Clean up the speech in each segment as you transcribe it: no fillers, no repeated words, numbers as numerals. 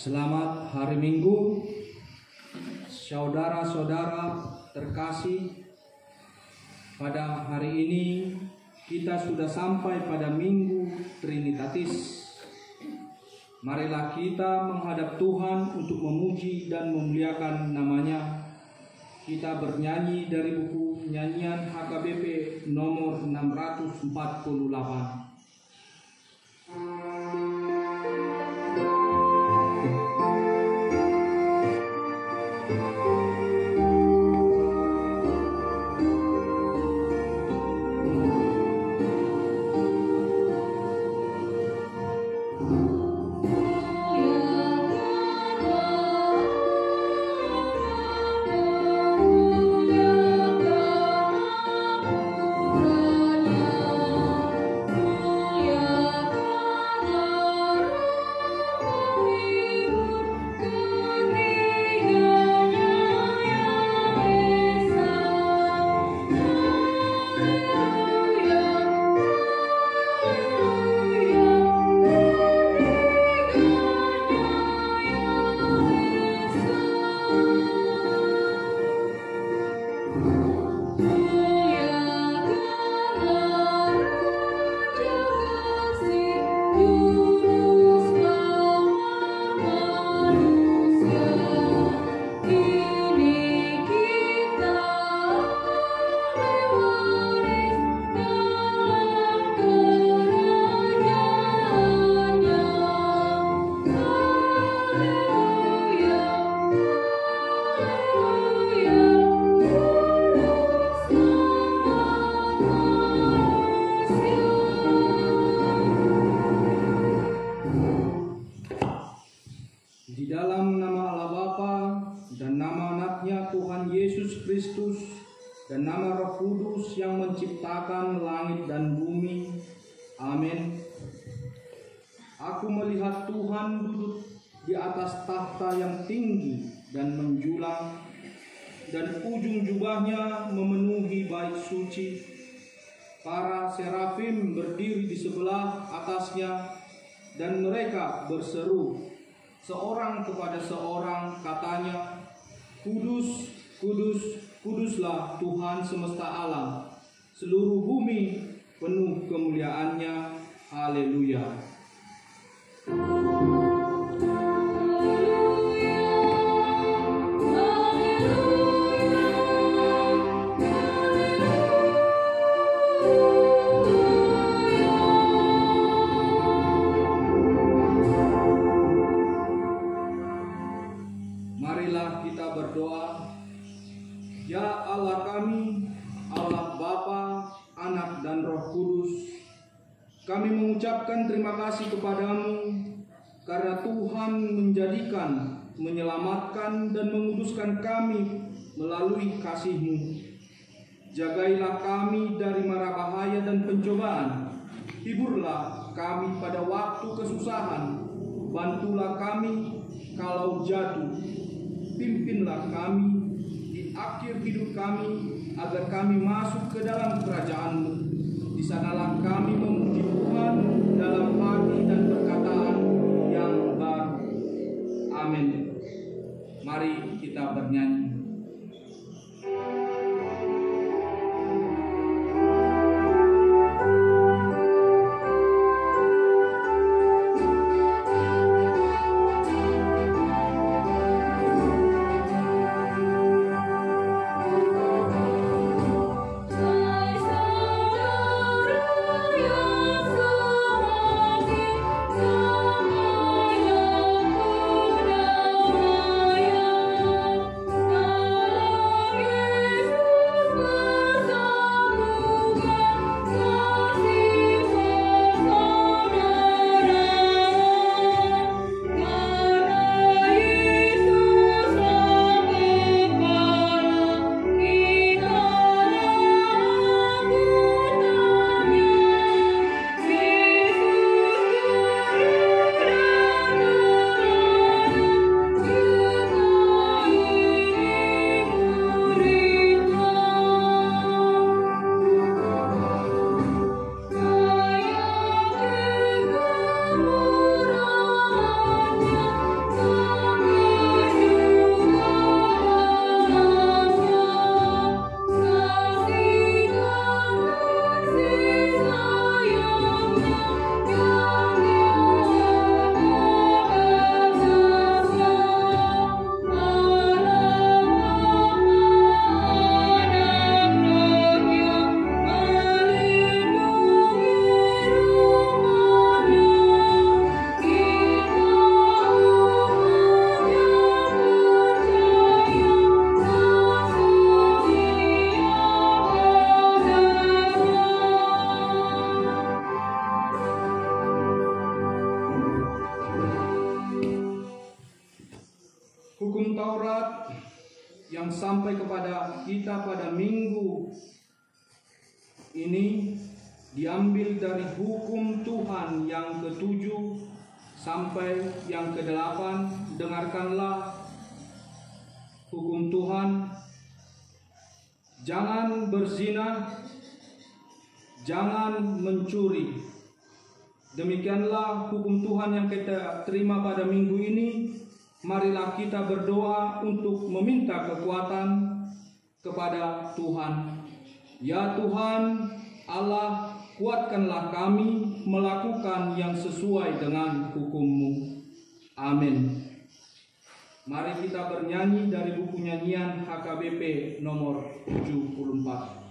Selamat hari Minggu, saudara-saudara terkasih. Pada hari ini kita sudah sampai pada Minggu Trinitatis. Marilah kita menghadap Tuhan untuk memuji dan memuliakan namanya. Kita bernyanyi dari buku nyanyian HKBP nomor 648. Di dalam nama Allah Bapa dan nama anaknya Tuhan Yesus Kristus dan nama Roh Kudus yang menciptakan langit dan bumi. Amin. Aku melihat Tuhan duduk di atas tahta yang tinggi dan menjulang, dan ujung jubahnya memenuhi bait suci. Para serafim berdiri di sebelah atasnya, dan mereka berseru seorang kepada seorang, katanya, Kudus, kudus, kuduslah Tuhan semesta alam. Seluruh bumi penuh kemuliaannya. Haleluya. Marilah kita berdoa. Ya Allah kami, Allah Bapa, Anak dan Roh Kudus, kami mengucapkan terima kasih kepadamu karena Tuhan menjadikan, menyelamatkan dan menguduskan kami melalui kasih-Mu. Jagailah kami dari mara bahaya dan pencobaan. Hiburlah kami pada waktu kesusahan. Bantulah kami kalau jatuh. Pimpinlah kami di akhir hidup kami, agar kami masuk ke dalam kerajaan-Mu. Di sanalah kami memuji Tuhan dalam hati dan perkataan yang baru. Amin. Mari kita bernyanyi. Saudara yang sampai kepada kita pada minggu ini diambil dari hukum Tuhan yang ke-7 sampai yang ke-8. Dengarkanlah hukum Tuhan. Jangan berzina, jangan mencuri. Demikianlah hukum Tuhan yang kita terima pada minggu ini. Marilah kita berdoa untuk meminta kekuatan kepada Tuhan. Ya Tuhan Allah, kuatkanlah kami melakukan yang sesuai dengan hukum-Mu. Amin. Mari kita bernyanyi dari buku nyanyian HKBP nomor 74.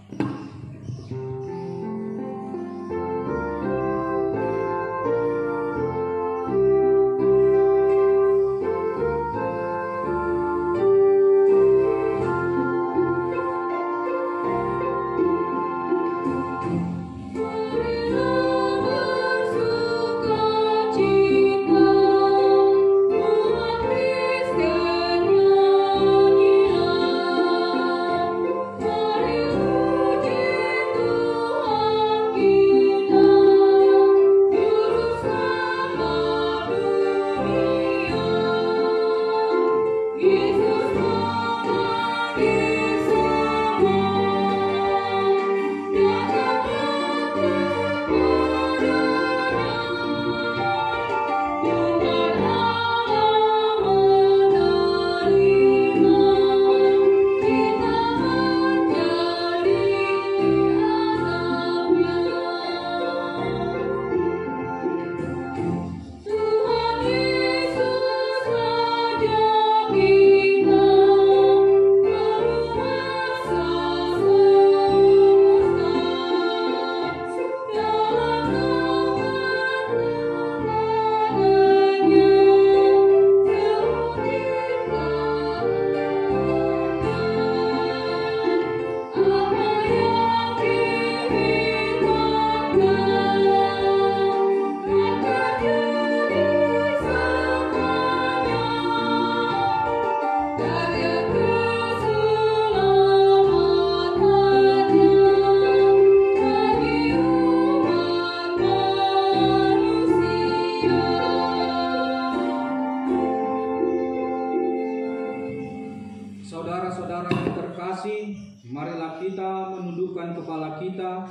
Saudara-saudara yang terkasih, marilah kita menundukkan kepala kita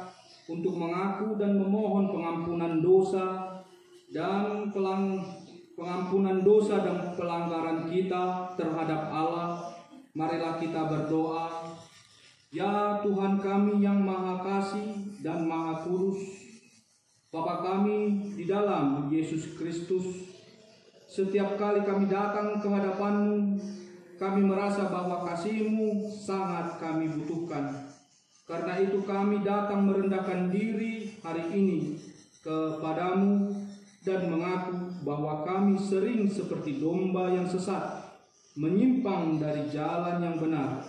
untuk mengaku dan memohon pengampunan dosa dan pengampunan dosa dan pelanggaran kita terhadap Allah. Marilah kita berdoa. Ya Tuhan kami yang Maha Kasih dan Maha Kudus, Bapa kami di dalam Yesus Kristus, setiap kali kami datang ke hadapan-Mu, kami merasa bahwa kasih-Mu sangat kami butuhkan. Karena itu kami datang merendahkan diri hari ini kepada-Mu dan mengaku bahwa kami sering seperti domba yang sesat, menyimpang dari jalan yang benar.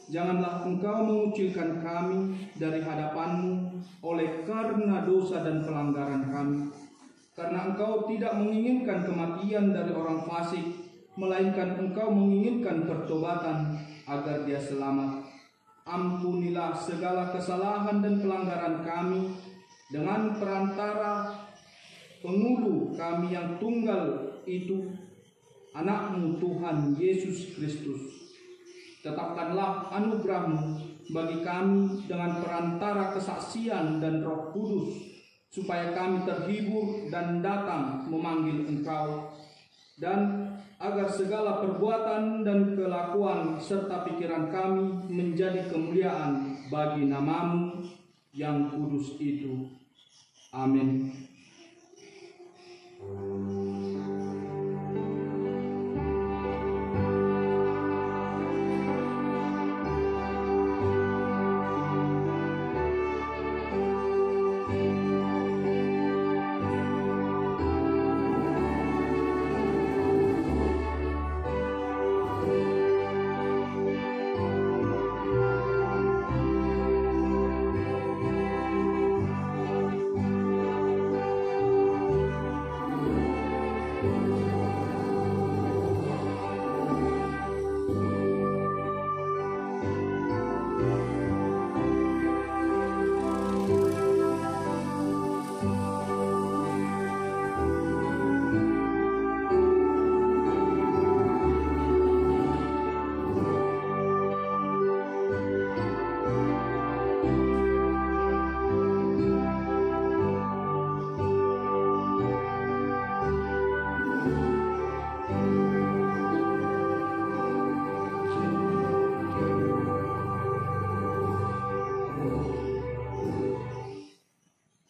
Janganlah Engkau mengucilkan kami dari hadapan-Mu oleh karena dosa dan pelanggaran kami. Karena Engkau tidak menginginkan kematian dari orang fasik, melainkan Engkau menginginkan pertobatan agar dia selamat. Ampunilah segala kesalahan dan pelanggaran kami dengan perantara pengulu kami yang tunggal itu, Anak-Mu Tuhan Yesus Kristus. Tetapkanlah anugerah-Mu bagi kami dengan perantara kesaksian dan Roh Kudus, supaya kami terhibur dan datang memanggil Engkau, dan agar segala perbuatan dan kelakuan serta pikiran kami menjadi kemuliaan bagi nama-Mu yang kudus itu. Amin.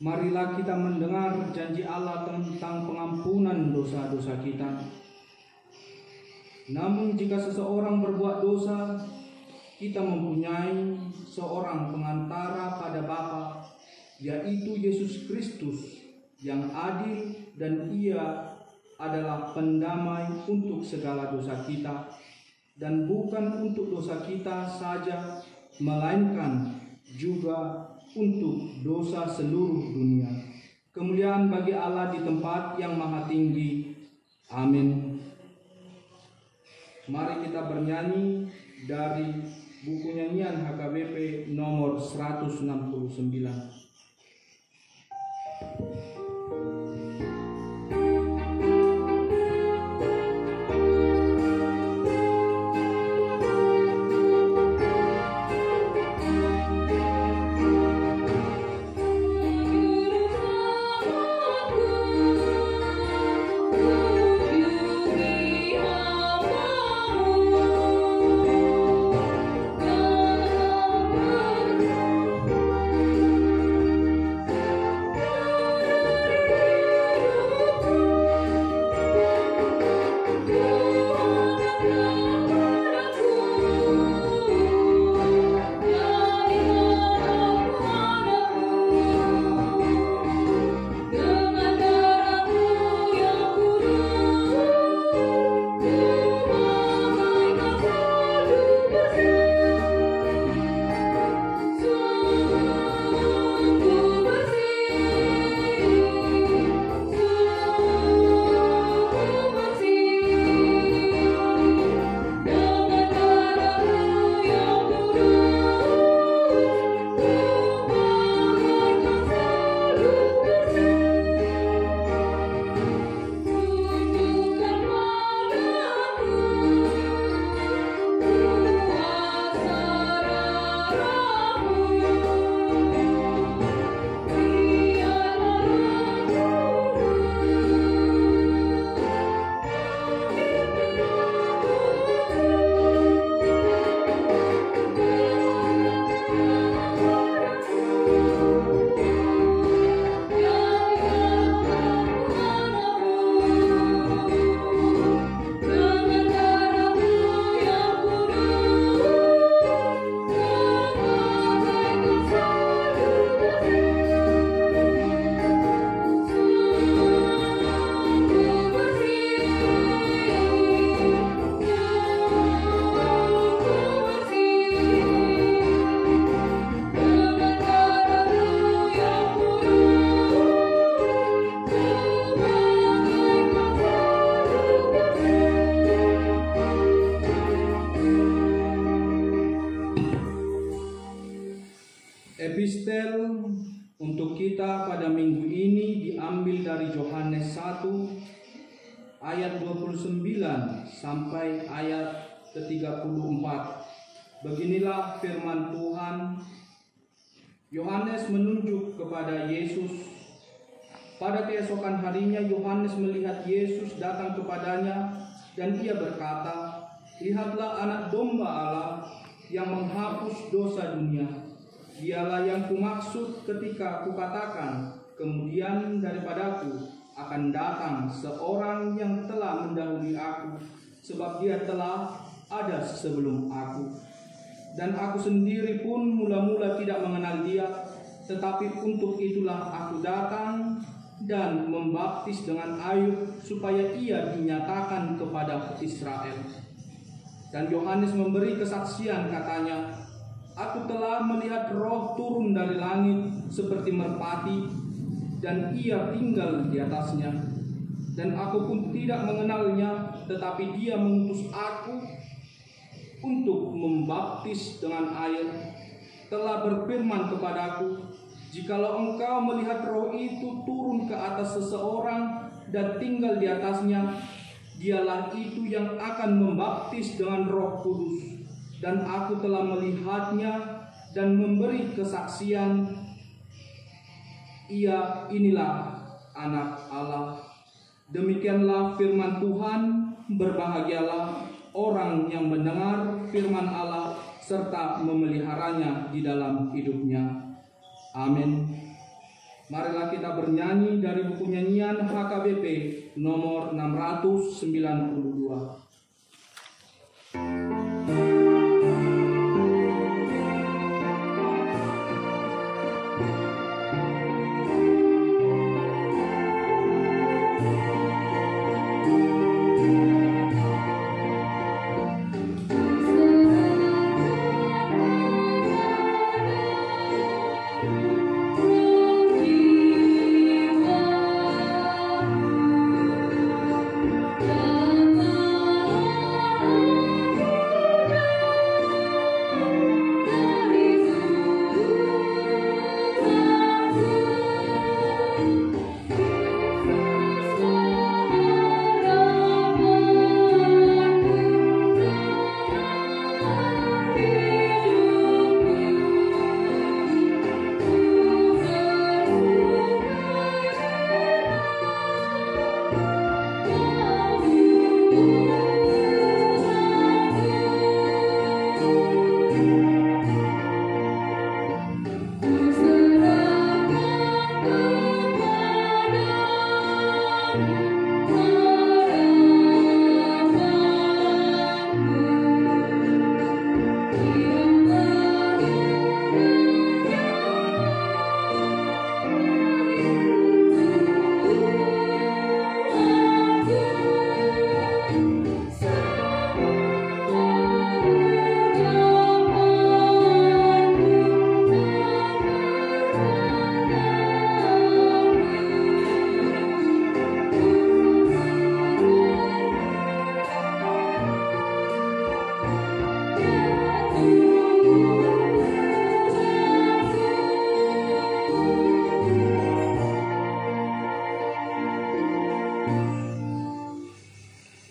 marilah kita mendengar janji Allah tentang pengampunan dosa-dosa kita. Namun jika seseorang berbuat dosa, kita mempunyai seorang pengantara pada Bapa, yaitu Yesus Kristus yang adil, dan Ia adalah pendamai untuk segala dosa kita, dan bukan untuk dosa kita saja, melainkan juga untuk dosa seluruh dunia. Kemuliaan bagi Allah di tempat yang maha tinggi. Amin. Mari kita bernyanyi dari buku nyanyian HKBP nomor 169. Epistel untuk kita pada minggu ini diambil dari Yohanes 1 ayat 29 sampai ayat ke-34. Beginilah firman Tuhan. Yohanes menunjuk kepada Yesus. Pada keesokan harinya Yohanes melihat Yesus datang kepadanya, dan ia berkata, "Lihatlah anak domba Allah yang menghapus dosa dunia. Dialah yang kumaksud ketika kukatakan, kemudian daripadaku akan datang seorang yang telah mendahului aku, sebab dia telah ada sebelum aku. Dan aku sendiri pun mula-mula tidak mengenal dia, tetapi untuk itulah aku datang dan membaptis dengan air, supaya ia dinyatakan kepada Israel." Dan Yohanes memberi kesaksian, katanya, "Aku telah melihat Roh turun dari langit seperti merpati, dan ia tinggal di atasnya. Dan aku pun tidak mengenalnya, tetapi dia mengutus aku untuk membaptis dengan air. Telah berfirman kepadaku, jikalau engkau melihat Roh itu turun ke atas seseorang dan tinggal di atasnya, dialah itu yang akan membaptis dengan Roh Kudus. Dan aku telah melihatnya dan memberi kesaksian, ia inilah anak Allah." Demikianlah firman Tuhan. Berbahagialah orang yang mendengar firman Allah serta memeliharanya di dalam hidupnya. Amin. Marilah kita bernyanyi dari buku nyanyian HKBP nomor 692.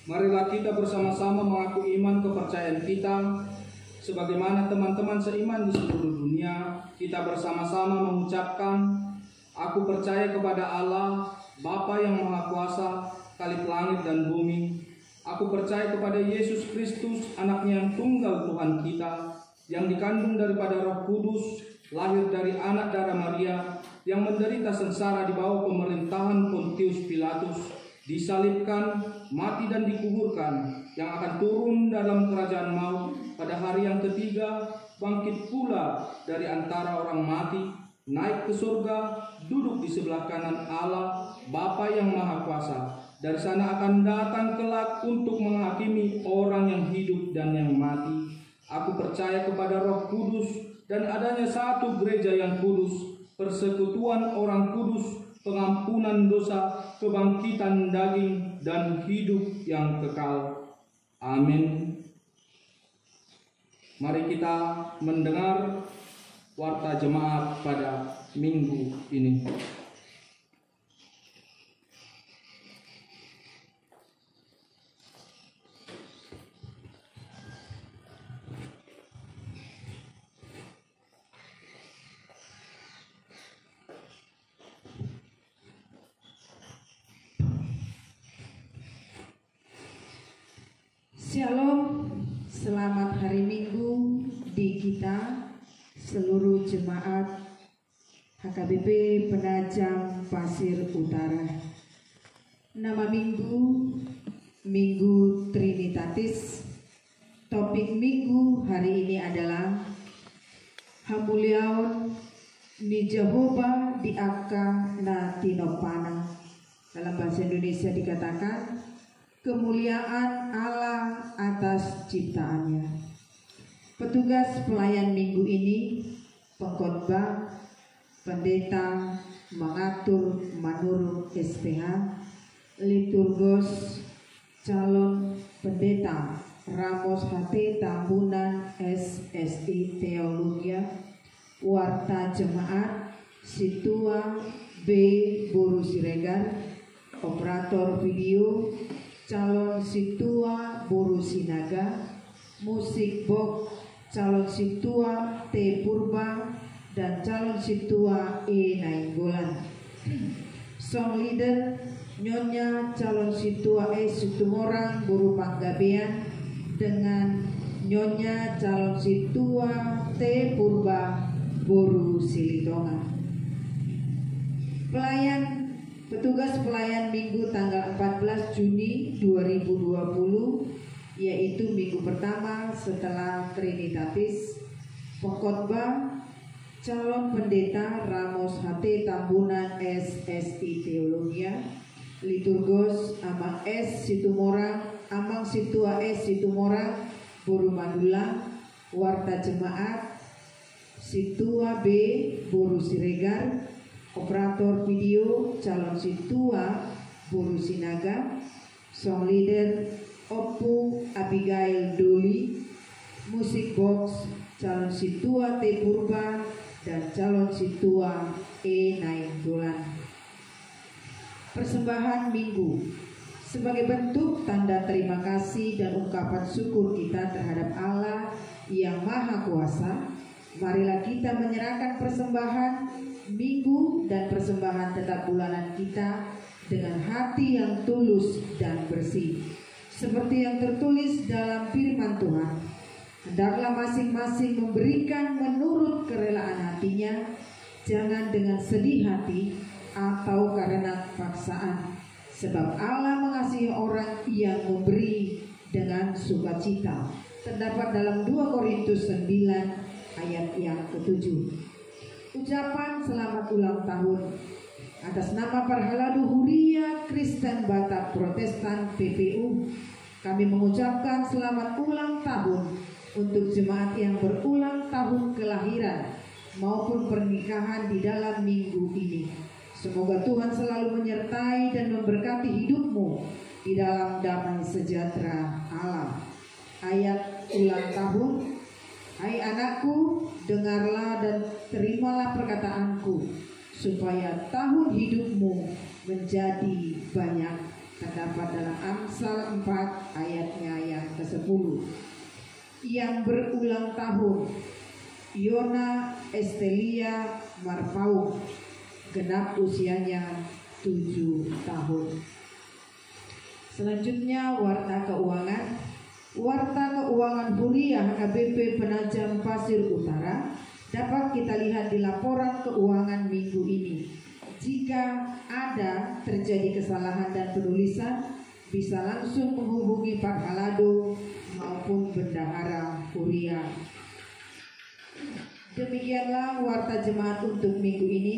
Marilah kita bersama-sama mengaku iman kepercayaan kita sebagaimana teman-teman seiman di seluruh dunia. Kita bersama-sama mengucapkan, aku percaya kepada Allah, Bapa yang Maha Kuasa, Khalik langit dan bumi. Aku percaya kepada Yesus Kristus, anaknya yang tunggal Tuhan kita, yang dikandung daripada Roh Kudus, lahir dari anak darah Maria, yang menderita sengsara di bawah pemerintahan Pontius Pilatus, disalibkan, mati dan dikuburkan, yang akan turun dalam kerajaan maut pada hari yang ketiga, bangkit pula dari antara orang mati, naik ke surga, duduk di sebelah kanan Allah, Bapa yang Maha Kuasa. Dari sana akan datang kelak untuk menghakimi orang yang hidup dan yang mati. Aku percaya kepada Roh Kudus dan adanya satu gereja yang kudus, persekutuan orang kudus, pengampunan dosa, kebangkitan daging, dan hidup yang kekal. Amin. Mari kita mendengar warta jemaat pada minggu ini. Shalom, selamat hari Minggu di kita seluruh jemaat HKBP Penajam Pasir Utara. Nama minggu, Minggu Trinitatis. Topik minggu hari ini adalah Hamuliaon ni Jehovah di Aka na Tinopana. Dalam bahasa Indonesia dikatakan kemuliaan Allah atas ciptaannya. Petugas pelayan minggu ini, pengkhotbah, pendeta, mengatur menurut SPH, liturgos, calon pendeta, Ramos HT Tambunan SSI Teologia, warta jemaat, Situa B Boru Siregar, operator video, calon Situa Boru Sinaga, musik box, calon Situa T Purba, dan calon Situa E Nainggolan. Song leader Nyonya calon Situa E Situmorang Boru Panggabean dengan Nyonya calon Situa T Purba Boru Silitonga. Petugas pelayan Minggu tanggal 14 Juni 2020, yaitu minggu pertama setelah Trinitatis. Pengkhotbah calon pendeta Ramos HT Tambunan SSI Teologia. Liturgos Amang S Situmorang, Amang Situa S Situmorang, Boru Madula. Warta Jemaat Situa B Boru Siregar. Operator video calon Situa Boru Sinaga. Song leader Oppu Abigail Doli. Musik box calon Situa T Purba dan calon Situa E Nainggolan. Persembahan Minggu sebagai bentuk tanda terima kasih dan ungkapan syukur kita terhadap Allah yang Maha Kuasa, marilah kita menyerahkan persembahan Minggu dan persembahan tetap bulanan kita dengan hati yang tulus dan bersih. Seperti yang tertulis dalam firman Tuhan, hendaklah masing-masing memberikan menurut kerelaan hatinya, jangan dengan sedih hati atau karena paksaan. Sebab Allah mengasihi orang yang memberi dengan sukacita. Terdapat dalam 2 Korintus 9 ayat yang ke-7. Ucapan selamat ulang tahun atas nama Parhaladu Huria Kristen Batak Protestan PPU. Kami mengucapkan selamat ulang tahun untuk jemaat yang berulang tahun kelahiran maupun pernikahan di dalam minggu ini. Semoga Tuhan selalu menyertai dan memberkati hidupmu di dalam damai sejahtera Allah. Ayat ulang tahun. Hai anakku, dengarlah dan terimalah perkataanku, supaya tahun hidupmu menjadi banyak. Terdapat dalam Amsal 4 ayatnya yang ke-10. Yang berulang tahun, Yona Estelia Marpau, genap usianya 7 tahun. Selanjutnya warta keuangan. Warta keuangan Huria HKBP Penajam Pasir Utara dapat kita lihat di laporan keuangan minggu ini. Jika ada terjadi kesalahan dan penulisan, bisa langsung menghubungi Pak Halado maupun Bendahara Huria. Demikianlah warta jemaat untuk minggu ini.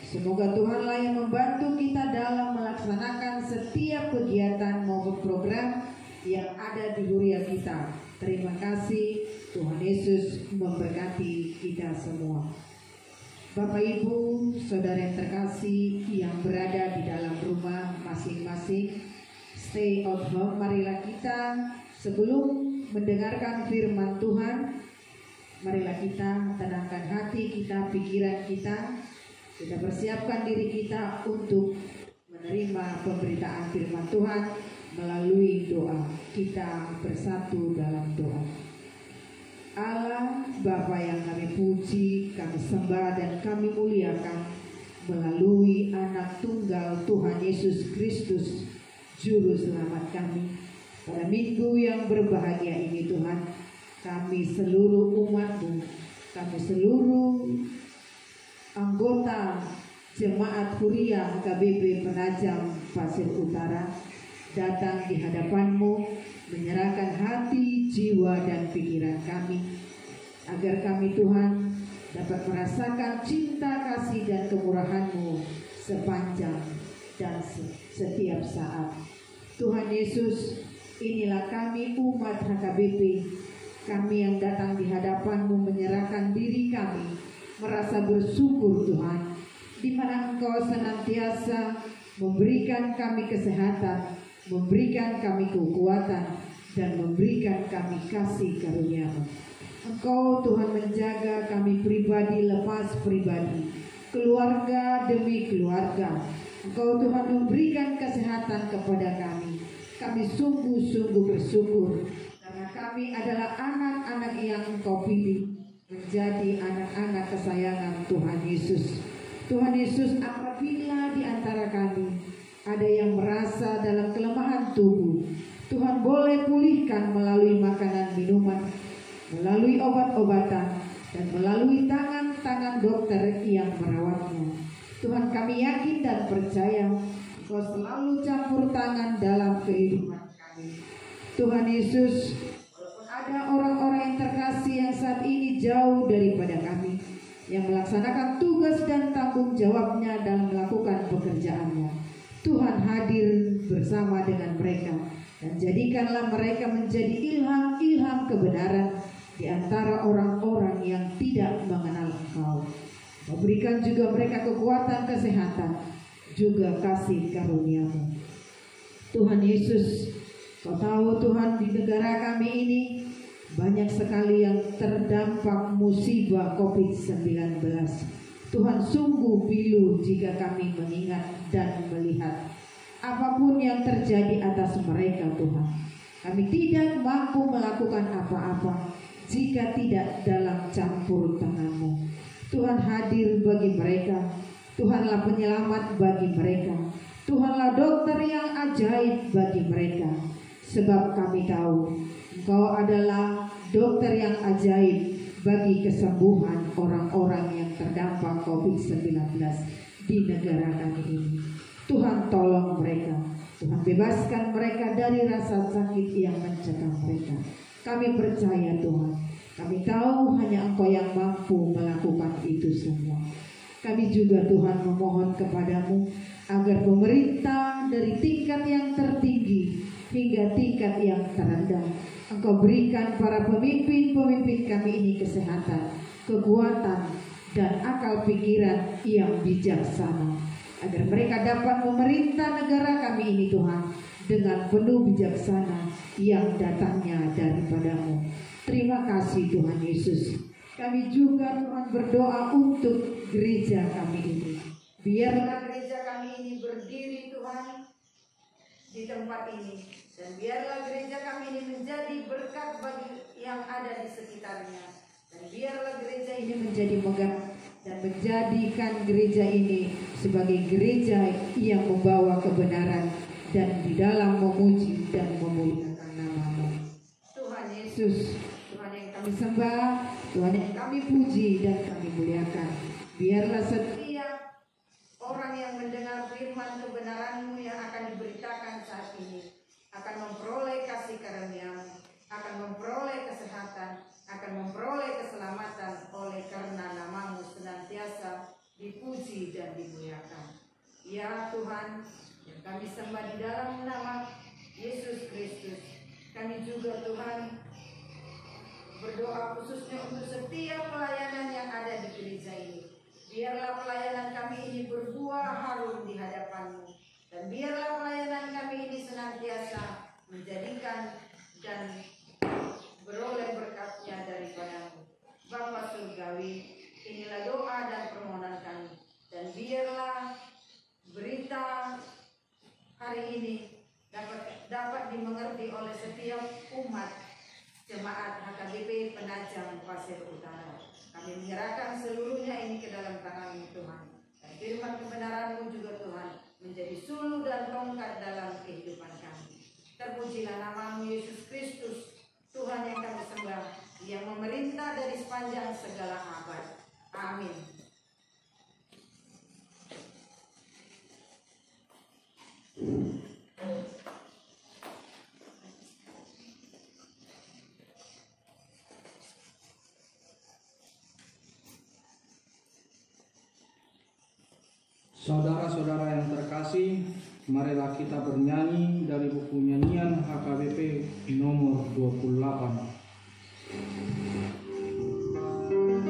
Semoga Tuhanlah yang membantu kita dalam melaksanakan setiap kegiatan maupun program yang ada di Huria kita. Terima kasih. Tuhan Yesus memberkati kita semua. Bapak Ibu, saudara yang terkasih yang berada di dalam rumah masing-masing, stay at home. Marilah kita sebelum mendengarkan firman Tuhan, marilah kita tenangkan hati kita, pikiran kita. Kita persiapkan diri kita untuk menerima pemberitaan firman Tuhan melalui doa. Kita bersatu dalam doa. Allah Bapa yang kami puji, kami sembah dan kami muliakan melalui anak tunggal Tuhan Yesus Kristus, Juru Selamat kami. Pada minggu yang berbahagia ini Tuhan, kami seluruh umat-Mu, kami seluruh anggota Jemaat Huria HKBP Penajam Pasir Utara datang di hadapan-Mu, menyerahkan hati, jiwa, dan pikiran kami, agar kami Tuhan dapat merasakan cinta, kasih, dan kemurahan-Mu sepanjang dan setiap saat. Tuhan Yesus, inilah kami umat HKBP, kami yang datang di hadapan-Mu menyerahkan diri kami, merasa bersyukur Tuhan, di mana Engkau senantiasa memberikan kami kesehatan, memberikan kami kekuatan, dan memberikan kami kasih karunia-Mu. Engkau Tuhan menjaga kami pribadi lepas pribadi, keluarga demi keluarga. Engkau Tuhan memberikan kesehatan kepada kami. Kami sungguh-sungguh bersyukur karena kami adalah anak-anak yang Engkau pilih menjadi anak-anak kesayangan Tuhan Yesus. Tuhan Yesus, apabila di antara kami ada yang merasa dalam kelemahan tubuh, Tuhan boleh pulihkan melalui makanan minuman, melalui obat-obatan, dan melalui tangan-tangan dokter yang merawatnya. Tuhan, kami yakin dan percaya Kau selalu campur tangan dalam kehidupan kami. Tuhan Yesus, walaupun ada orang-orang yang terkasih yang saat ini jauh daripada kami, yang melaksanakan tugas dan tanggung jawabnya dalam melakukan pekerjaannya, Tuhan hadir bersama dengan mereka dan jadikanlah mereka menjadi ilham-ilham kebenaran di antara orang-orang yang tidak mengenal Engkau. Kau berikan juga mereka kekuatan, kesehatan, juga kasih karunia-Mu. Tuhan Yesus, Kau tahu Tuhan, di negara kami ini banyak sekali yang terdampak musibah COVID-19. Tuhan, sungguh pilu jika kami mengingat dan melihat apapun yang terjadi atas mereka. Tuhan, kami tidak mampu melakukan apa-apa jika tidak dalam campur tangan-Mu. Tuhan, hadir bagi mereka. Tuhanlah penyelamat bagi mereka. Tuhanlah dokter yang ajaib bagi mereka. Sebab kami tahu Engkau adalah dokter yang ajaib bagi kesembuhan orang-orang yang terdampak COVID-19 di negara kami ini. Tuhan, tolong mereka. Tuhan, bebaskan mereka dari rasa sakit yang mencekam mereka. Kami percaya Tuhan. Kami tahu hanya Engkau yang mampu melakukan itu semua. Kami juga Tuhan memohon kepadamu agar pemerintah dari tingkat yang tertinggi hingga tingkat yang terendah, Engkau berikan para pemimpin-pemimpin kami ini kesehatan, kekuatan, dan akal pikiran yang bijaksana, agar mereka dapat memerintah negara kami ini Tuhan dengan penuh bijaksana yang datangnya daripadamu. Terima kasih Tuhan Yesus. Kami juga Tuhan berdoa untuk gereja kami ini. Biarlah gereja kami ini berdiri Tuhan di tempat ini, dan biarlah gereja kami ini menjadi berkat bagi yang ada di sekitarnya, dan biarlah gereja ini menjadi megah dan menjadikan gereja ini sebagai gereja yang membawa kebenaran dan di dalam memuji dan memuliakan nama-Mu. Tuhan Yesus, Tuhan yang kami sembah, Tuhan yang kami puji dan kami muliakan. Biarlah setiap orang yang mendengar firman kebenaran-Mu yang akan diberitakan saat ini akan memperoleh kasih karunia-Mu, akan memperoleh kesehatan, akan memperoleh keselamatan oleh karena nama-Mu senantiasa dipuji dan dimuliakan. Ya Tuhan, yang kami sembah di dalam nama Yesus Kristus, kami juga Tuhan berdoa khususnya untuk setiap pelayanan yang ada di gereja ini. Biarlah pelayanan kami ini berbuah harum di hadapan-Mu, dan biarlah pelayanan kami ini senantiasa menjadikan dan beroleh berkat-Nya daripada-Mu. Bapa Surgawi, inilah doa dan permohonan kami, dan biarlah berita hari ini dapat dimengerti oleh setiap umat jemaat HKBP Penajam Pasir Utara. Kami menyerahkan seluruhnya ini ke dalam tangan-Mu Tuhan. Dan firman kebenaran-Mu juga Tuhan menjadi suluh dan tongkat dalam kehidupan kami. Terpujilah nama-Mu Yesus Kristus, Tuhan yang kami sembah, yang memerintah dari sepanjang segala abad. Amin. Saudara-saudara yang terkasih, marilah kita bernyanyi dari buku nyanyian HKBP nomor 28. Tuhan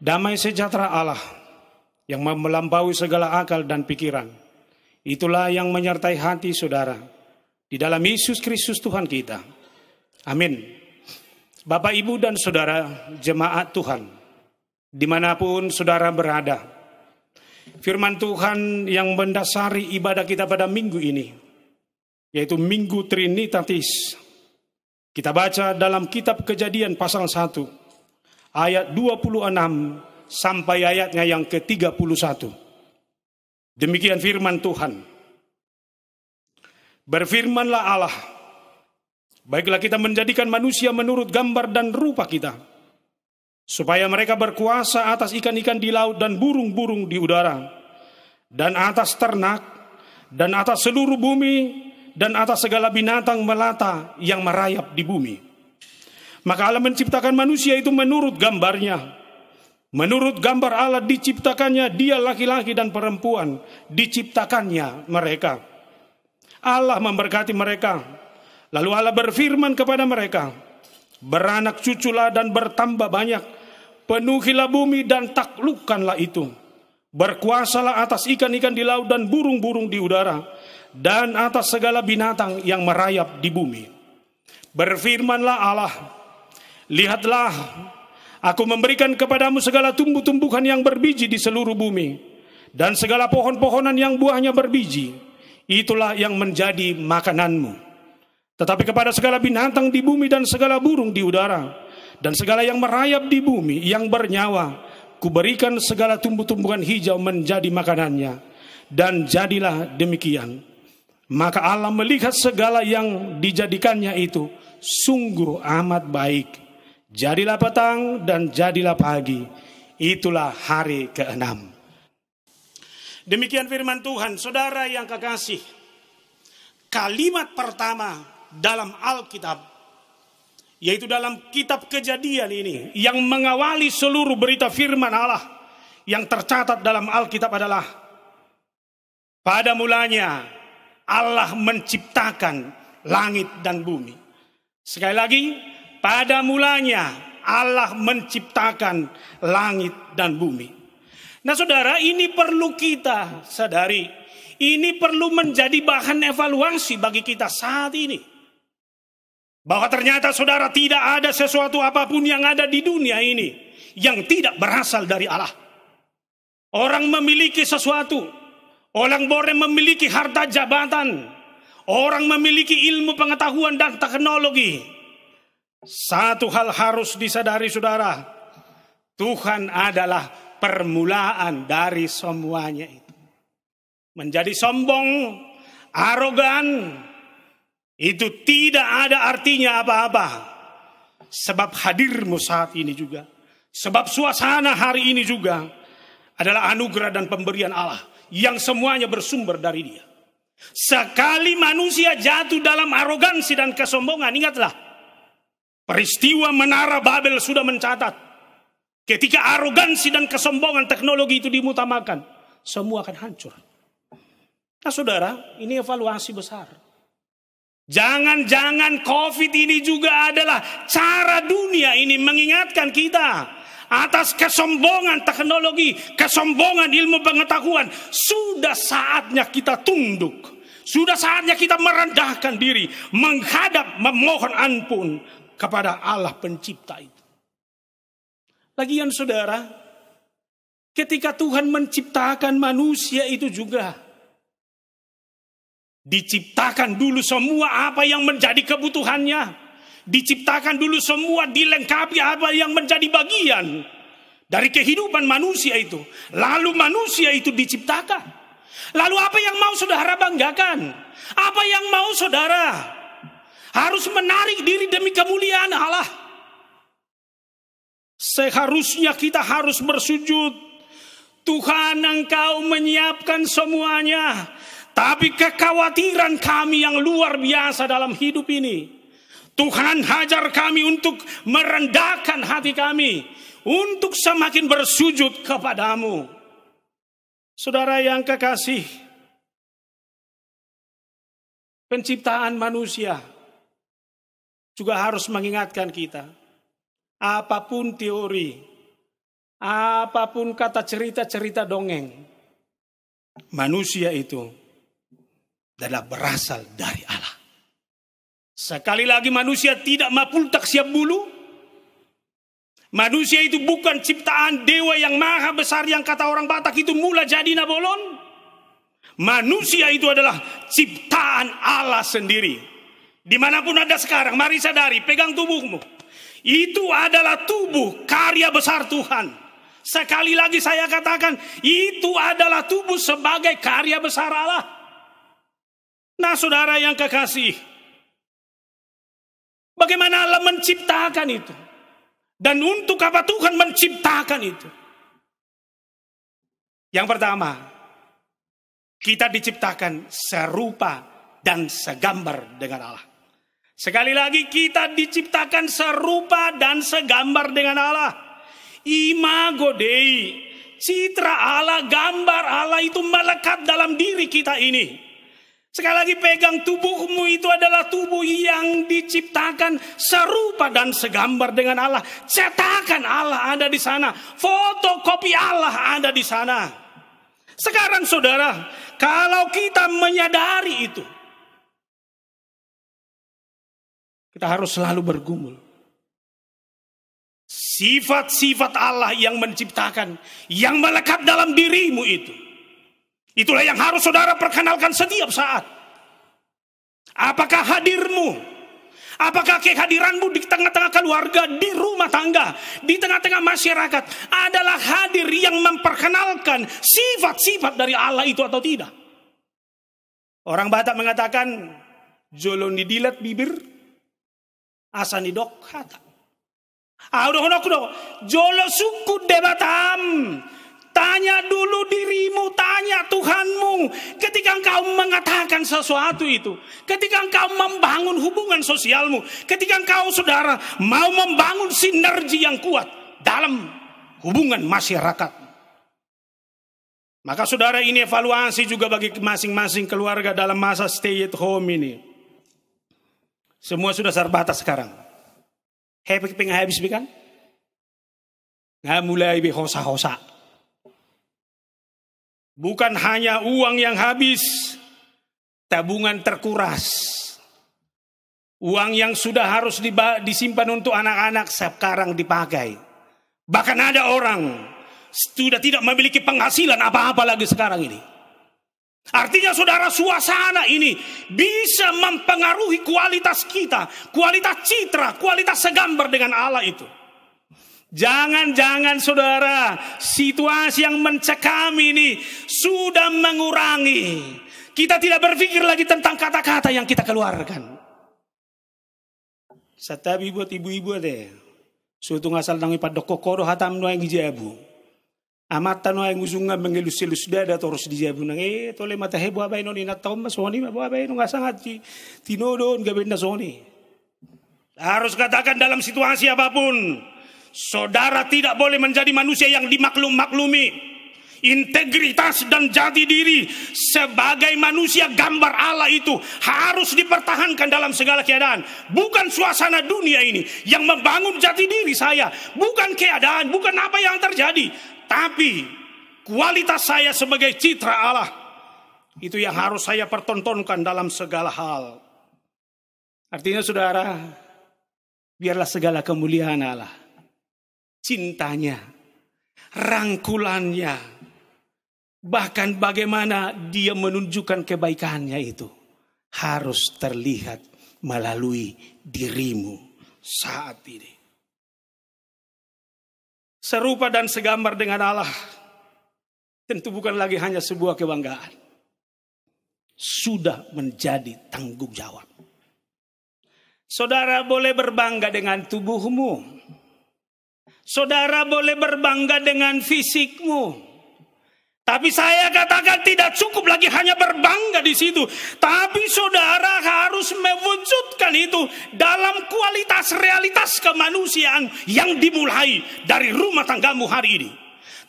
Damai sejahtera Allah yang melampaui segala akal dan pikiran, itulah yang menyertai hati saudara di dalam Yesus Kristus Tuhan kita. Amin. Bapak, Ibu, dan saudara jemaat Tuhan, dimanapun saudara berada, firman Tuhan yang mendasari ibadah kita pada minggu ini, yaitu Minggu Trinitatis, kita baca dalam kitab Kejadian pasal 1, ayat 26 sampai ayatnya yang ke-31. Demikian firman Tuhan. Berfirmanlah Allah, baiklah kita menjadikan manusia menurut gambar dan rupa kita, supaya mereka berkuasa atas ikan-ikan di laut dan burung-burung di udara, dan atas ternak, dan atas seluruh bumi, dan atas segala binatang melata yang merayap di bumi. Maka Allah menciptakan manusia itu menurut gambarnya. Menurut gambar Allah diciptakannya dia, laki-laki dan perempuan diciptakannya mereka. Allah memberkati mereka. Lalu Allah berfirman kepada mereka, beranak cuculah dan bertambah banyak, penuhilah bumi dan taklukkanlah itu. Berkuasalah atas ikan-ikan di laut dan burung-burung di udara, dan atas segala binatang yang merayap di bumi. Berfirmanlah Allah, lihatlah, aku memberikan kepadamu segala tumbuh-tumbuhan yang berbiji di seluruh bumi, dan segala pohon-pohonan yang buahnya berbiji, itulah yang menjadi makananmu. Tetapi kepada segala binatang di bumi dan segala burung di udara, dan segala yang merayap di bumi yang bernyawa, kuberikan segala tumbuh-tumbuhan hijau menjadi makanannya. Dan jadilah demikian. Maka Allah melihat segala yang dijadikannya itu sungguh amat baik. Jadilah petang dan jadilah pagi. Itulah hari ke-6. Demikian firman Tuhan. Saudara yang kekasih, kalimat pertama dalam Alkitab, yaitu dalam kitab Kejadian ini, yang mengawali seluruh berita firman Allah yang tercatat dalam Alkitab adalah, pada mulanya Allah menciptakan langit dan bumi. Sekali lagi, pada mulanya Allah menciptakan langit dan bumi. Nah saudara, ini perlu kita sadari. Ini perlu menjadi bahan evaluasi bagi kita saat ini. Bahwa ternyata saudara, tidak ada sesuatu apapun yang ada di dunia ini yang tidak berasal dari Allah. Orang memiliki sesuatu, orang boleh memiliki harta jabatan, orang memiliki ilmu pengetahuan dan teknologi. Satu hal harus disadari saudara, Tuhan adalah permulaan dari semuanya itu. Menjadi sombong, arogan, itu tidak ada artinya apa-apa. Sebab hadirmu saat ini juga, sebab suasana hari ini juga adalah anugerah dan pemberian Allah yang semuanya bersumber dari Dia. Sekali manusia jatuh dalam arogansi dan kesombongan, ingatlah, peristiwa Menara Babel sudah mencatat. Ketika arogansi dan kesombongan teknologi itu dimutamakan, semua akan hancur. Nah saudara, ini evaluasi besar. Jangan-jangan COVID ini juga adalah cara dunia ini mengingatkan kita atas kesombongan teknologi, kesombongan ilmu pengetahuan. Sudah saatnya kita tunduk. Sudah saatnya kita merendahkan diri, menghadap, memohon ampun kepada Allah pencipta itu. Lagian saudara, ketika Tuhan menciptakan manusia itu juga diciptakan dulu semua apa yang menjadi kebutuhannya. Diciptakan dulu semua, dilengkapi apa yang menjadi bagian dari kehidupan manusia itu. Lalu manusia itu diciptakan. Lalu apa yang mau saudara banggakan? Apa yang mau saudara harus menarik diri demi kemuliaan Allah? Seharusnya kita harus bersujud. Tuhan, Engkau menyiapkan semuanya. Tapi kekhawatiran kami yang luar biasa dalam hidup ini, Tuhan hajar kami untuk merendahkan hati kami, untuk semakin bersujud kepadamu. Saudara yang kekasih, penciptaan manusia juga harus mengingatkan kita, apapun teori, apapun kata cerita-cerita dongeng, manusia itu adalah berasal dari Allah. Sekali lagi manusia tidak mapultak siap bulu. Manusia itu bukan ciptaan dewa yang maha besar yang kata orang Batak itu mula jadi nabolon. Manusia itu adalah ciptaan Allah sendiri. Dimanapun ada sekarang, mari sadari, pegang tubuhmu. Itu adalah tubuh karya besar Tuhan. Sekali lagi saya katakan, itu adalah tubuh sebagai karya besar Allah. Nah saudara yang kekasih, bagaimana Allah menciptakan itu? Dan untuk apa Tuhan menciptakan itu? Yang pertama, kita diciptakan serupa dan segambar dengan Allah. Sekali lagi kita diciptakan serupa dan segambar dengan Allah. Imago Dei, citra Allah, gambar Allah itu melekat dalam diri kita ini. Sekali lagi pegang tubuhmu itu adalah tubuh yang diciptakan serupa dan segambar dengan Allah. Cetakan Allah ada di sana. Fotokopi Allah ada di sana. Sekarang saudara, kalau kita menyadari itu, kita harus selalu bergumul. Sifat-sifat Allah yang menciptakan, yang melekat dalam dirimu itu. Itulah yang harus saudara perkenalkan setiap saat. Apakah hadirmu, apakah kehadiranmu di tengah-tengah keluarga, di rumah tangga, di tengah-tengah masyarakat adalah hadir yang memperkenalkan sifat-sifat dari Allah itu atau tidak? Orang Batak mengatakan, jolo ni dilat bibir, asa ni dok hata. Jolo suku debatam. Tanya dulu dirimu, tanya Tuhanmu. Ketika engkau mengatakan sesuatu itu, ketika engkau membangun hubungan sosialmu, ketika engkau saudara mau membangun sinergi yang kuat dalam hubungan masyarakat, maka saudara ini evaluasi juga bagi masing-masing keluarga dalam masa stay at home ini. Semua sudah terbatas sekarang. Happy pengen habis kan? Nggak mulai hosa-hosa. Bukan hanya uang yang habis, tabungan terkuras. Uang yang sudah harus disimpan untuk anak-anak sekarang dipakai. Bahkan ada orang sudah tidak memiliki penghasilan apa-apa lagi sekarang ini. Artinya saudara, suasana ini bisa mempengaruhi kualitas kita, kualitas citra, kualitas segambar dengan Allah itu. Jangan-jangan saudara, situasi yang mencekam ini sudah mengurangi. Kita tidak berpikir lagi tentang kata-kata yang kita keluarkan. Satabi buat ibu-ibu deh. Suatu ngasal nang ipadok kokoro hatam no yang gijabu. Amata no yang usungan mengelus-elus dada terus dijabu nang tole mata hebo abay no ni natom masoni mabo abay no ngasangat tinodon gabenda soni. Harus katakan dalam situasi apapun, saudara tidak boleh menjadi manusia yang dimaklum-maklumi. Integritas dan jati diri sebagai manusia gambar Allah itu harus dipertahankan dalam segala keadaan. Bukan suasana dunia ini yang membangun jati diri saya. Bukan keadaan, bukan apa yang terjadi. Tapi kualitas saya sebagai citra Allah, itu yang harus saya pertontonkan dalam segala hal. Artinya saudara, biarlah segala kemuliaan Allah, cintanya, rangkulannya, bahkan bagaimana dia menunjukkan kebaikannya itu harus terlihat melalui dirimu saat ini. Serupa dan segambar dengan Allah tentu bukan lagi hanya sebuah kebanggaan. Sudah menjadi tanggung jawab. Saudara boleh berbangga dengan tubuhmu. Saudara boleh berbangga dengan fisikmu. Tapi saya katakan tidak cukup lagi hanya berbangga di situ. Tapi saudara harus mewujudkan itu dalam kualitas realitas kemanusiaan yang dimulai dari rumah tanggamu hari ini.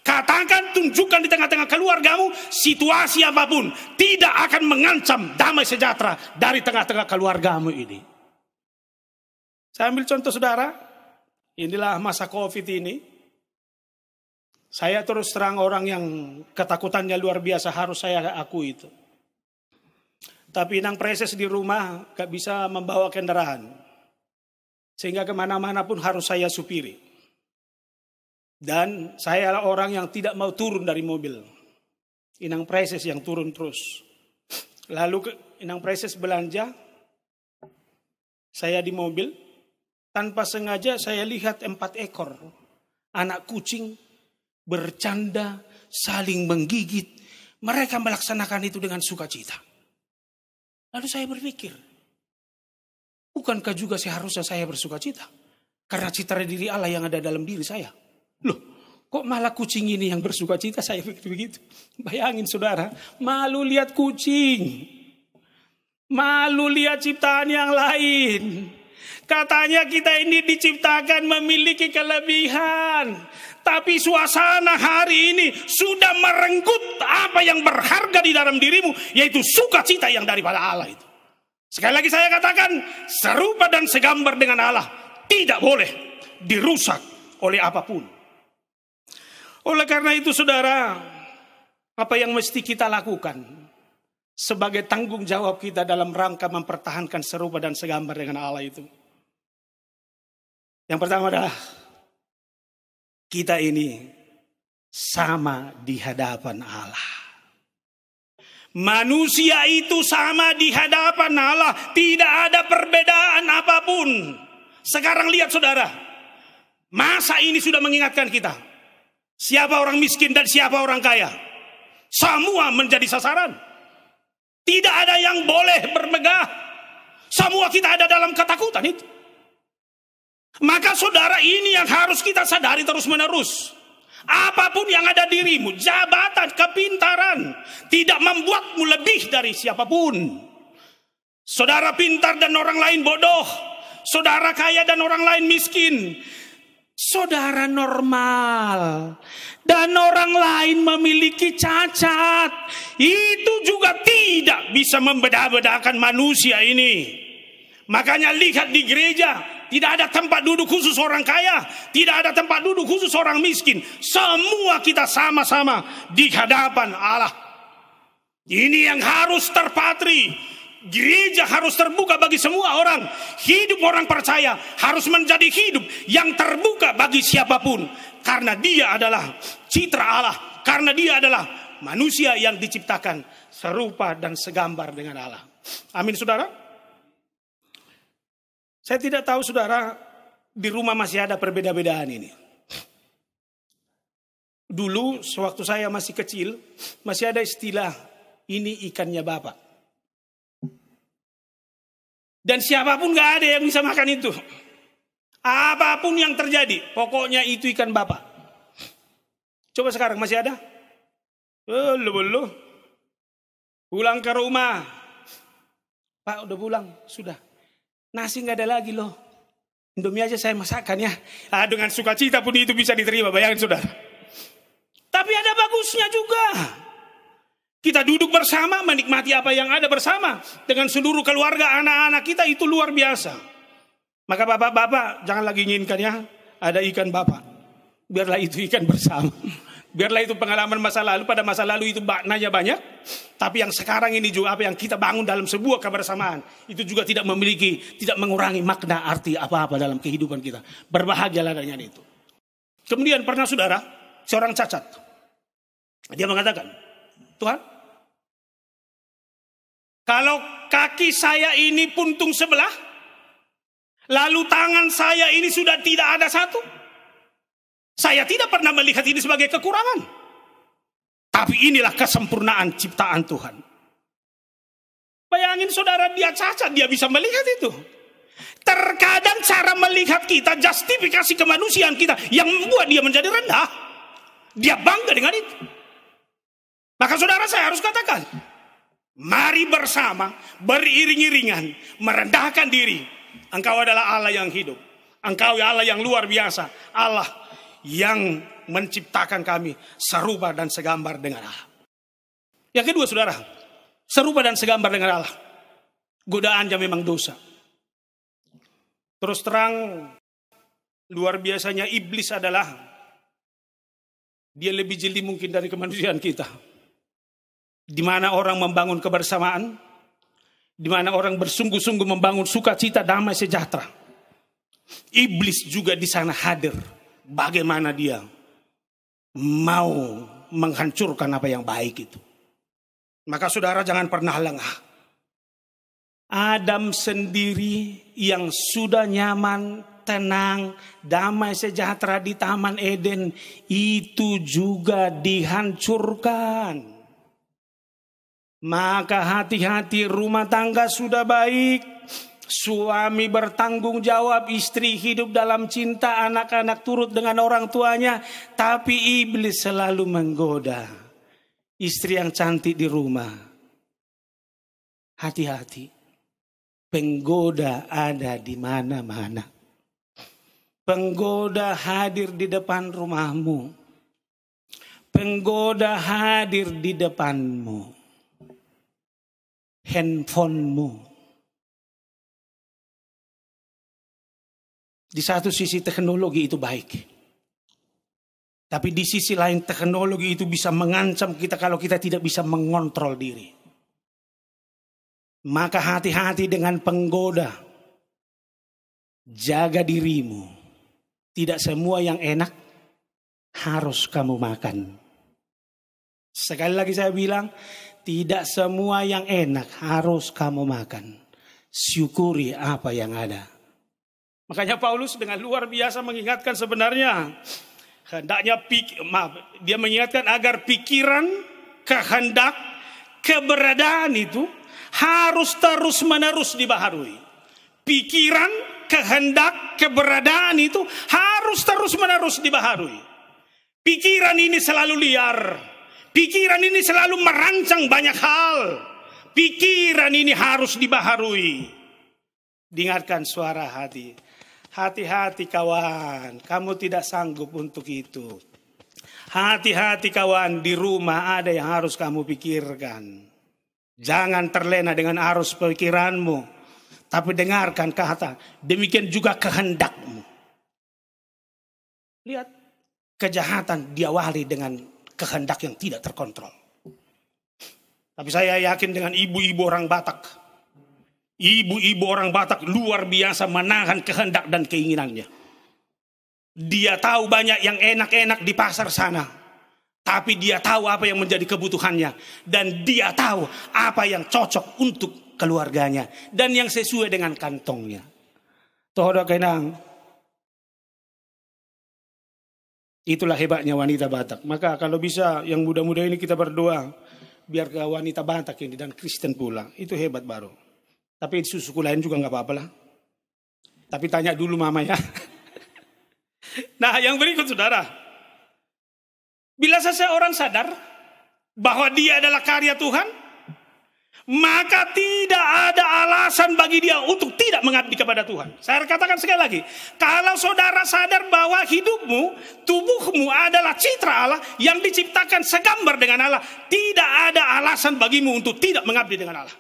Katakan, tunjukkan di tengah-tengah keluargamu, situasi apapun tidak akan mengancam damai sejahtera dari tengah-tengah keluargamu ini. Saya ambil contoh saudara, inilah masa COVID ini. Saya terus terang orang yang ketakutannya luar biasa, harus saya akui itu. Tapi inang preses di rumah gak bisa membawa kendaraan. Sehingga kemana-mana pun harus saya supiri. Dan saya adalah orang yang tidak mau turun dari mobil. Inang preses yang turun terus. Lalu inang preses belanja. Saya di mobil. Tanpa sengaja saya lihat 4 ekor anak kucing bercanda, saling menggigit. Mereka melaksanakan itu dengan sukacita. Lalu saya berpikir, bukankah juga seharusnya saya bersukacita? Karena citra diri Allah yang ada dalam diri saya. Loh, kok malah kucing ini yang bersukacita? Saya pikir begitu. Bayangin saudara, malu lihat kucing. Malu lihat ciptaan yang lain. Katanya kita ini diciptakan memiliki kelebihan. Tapi suasana hari ini sudah merenggut apa yang berharga di dalam dirimu, yaitu sukacita yang daripada Allah itu. Sekali lagi saya katakan, serupa dan segambar dengan Allah tidak boleh dirusak oleh apapun. Oleh karena itu saudara, apa yang mesti kita lakukan sebagai tanggung jawab kita dalam rangka mempertahankan serupa dan segambar dengan Allah itu? Yang pertama adalah kita ini sama di hadapan Allah. Manusia itu sama di hadapan Allah. Tidak ada perbedaan apapun. Sekarang lihat saudara. Masa ini sudah mengingatkan kita. Siapa orang miskin dan siapa orang kaya. Semua menjadi sasaran. Tidak ada yang boleh bermegah. Semua kita ada dalam ketakutan itu. Maka saudara, ini yang harus kita sadari terus menerus. Apapun yang ada dirimu, jabatan, kepintaran, tidak membuatmu lebih dari siapapun. Saudara pintar dan orang lain bodoh. Saudara kaya dan orang lain miskin. Saudara normal dan orang lain memiliki cacat. Itu juga tidak bisa membeda-bedakan manusia ini. Makanya lihat di gereja, tidak ada tempat duduk khusus orang kaya, tidak ada tempat duduk khusus orang miskin. Semua kita sama-sama di hadapan Allah. Ini yang harus terpatri. Gereja harus terbuka bagi semua orang. Hidup orang percaya harus menjadi hidup yang terbuka bagi siapapun. Karena dia adalah citra Allah. Karena dia adalah manusia yang diciptakan serupa dan segambar dengan Allah. Amin saudara. Saya tidak tahu saudara di rumah masih ada perbeda-bedaan ini. Dulu sewaktu saya masih kecil masih ada istilah ini ikannya Bapak. Dan siapapun gak ada yang bisa makan itu. Apapun yang terjadi, pokoknya itu ikan Bapak. Coba sekarang masih ada? Belum. Pulang ke rumah. Pak udah pulang, sudah. Nasi gak ada lagi loh. Indomie aja saya masakan ya. Dengan sukacita pun itu bisa diterima. Bayangin saudara. Tapi ada bagusnya juga. Kita duduk bersama menikmati apa yang ada bersama. Dengan seluruh keluarga anak-anak kita itu luar biasa. Maka bapak-bapak jangan lagi inginkan ya. Ada ikan bapak. Biarlah itu ikan bersama. Biarlah itu pengalaman masa lalu. Pada masa lalu itu maknanya banyak. Tapi yang sekarang ini juga apa yang kita bangun dalam sebuah kebersamaan. Itu juga tidak mengurangi makna arti apa-apa dalam kehidupan kita. Berbahagialah dengan itu. Kemudian pernah saudara, seorang cacat. Dia mengatakan, Tuhan, kalau kaki saya ini puntung sebelah, lalu tangan saya ini sudah tidak ada satu. Saya tidak pernah melihat ini sebagai kekurangan. Tapi inilah kesempurnaan ciptaan Tuhan. Bayangin saudara, dia cacat, dia bisa melihat itu. Terkadang cara melihat kita, justifikasi kemanusiaan kita yang membuat dia menjadi rendah. Dia bangga dengan itu. Maka saudara, saya harus katakan, mari bersama, beriring-iringan, merendahkan diri. Engkau adalah Allah yang hidup. Engkau Allah yang luar biasa. Allah yang menciptakan kami serupa dan segambar dengan Allah. Yang kedua saudara, serupa dan segambar dengan Allah. Godaannya memang dosa. Terus terang, luar biasanya iblis adalah Dia lebih jeli mungkin dari kemanusiaan kita. Di mana orang membangun kebersamaan, di mana orang bersungguh-sungguh membangun sukacita, damai, sejahtera. Iblis juga di sana hadir. Bagaimana dia mau menghancurkan apa yang baik itu. Maka saudara jangan pernah lengah. Adam sendiri yang sudah nyaman, tenang, damai, sejahtera di Taman Eden, itu juga dihancurkan. Maka hati-hati, rumah tangga sudah baik, suami bertanggung jawab, istri hidup dalam cinta, anak-anak turut dengan orang tuanya, tapi iblis selalu menggoda istri yang cantik di rumah. Hati-hati. Penggoda ada di mana-mana. Penggoda hadir di depan rumahmu. Penggoda hadir di depanmu. Handphonemu. Di satu sisi teknologi itu baik. Tapi di sisi lain teknologi itu bisa mengancam kita kalau kita tidak bisa mengontrol diri. Maka hati-hati dengan penggoda. Jaga dirimu. Tidak semua yang enak harus kamu makan. Sekali lagi saya bilang, tidak semua yang enak harus kamu makan. Syukuri apa yang ada. Makanya Paulus dengan luar biasa mengingatkan sebenarnya. Hendaknya dia mengingatkan agar pikiran, kehendak, keberadaan itu harus terus-menerus dibaharui. Pikiran, kehendak, keberadaan itu harus terus-menerus dibaharui. Pikiran ini selalu liar. Pikiran ini selalu merancang banyak hal. Pikiran ini harus dibaharui. Dengarkan suara hati. Hati-hati kawan, kamu tidak sanggup untuk itu. Hati-hati kawan, di rumah ada yang harus kamu pikirkan. Jangan terlena dengan arus pikiranmu. Tapi dengarkan kata, demikian juga kehendakmu. Lihat, kejahatan diawali dengan kehendak yang tidak terkontrol. Tapi saya yakin dengan ibu-ibu orang Batak. Ibu-ibu orang Batak luar biasa menahan kehendak dan keinginannya. Dia tahu banyak yang enak-enak di pasar sana. Tapi dia tahu apa yang menjadi kebutuhannya. Dan dia tahu apa yang cocok untuk keluarganya. Dan yang sesuai dengan kantongnya. Tohoda kenang. Itulah hebatnya wanita Batak. Maka kalau bisa yang muda-muda ini kita berdoa. Biar ke wanita Batak ini dan Kristen pula. Itu hebat baru. Tapi suku lain juga gak apa-apa lah. Tapi tanya dulu mama ya. Nah yang berikut saudara. Bila seseorang sadar bahwa dia adalah karya Tuhan, maka tidak ada alasan bagi dia untuk tidak mengabdi kepada Tuhan. Saya katakan sekali lagi, kalau saudara sadar bahwa hidupmu, tubuhmu adalah citra Allah yang diciptakan segambar dengan Allah, tidak ada alasan bagimu untuk tidak mengabdi dengan Allah.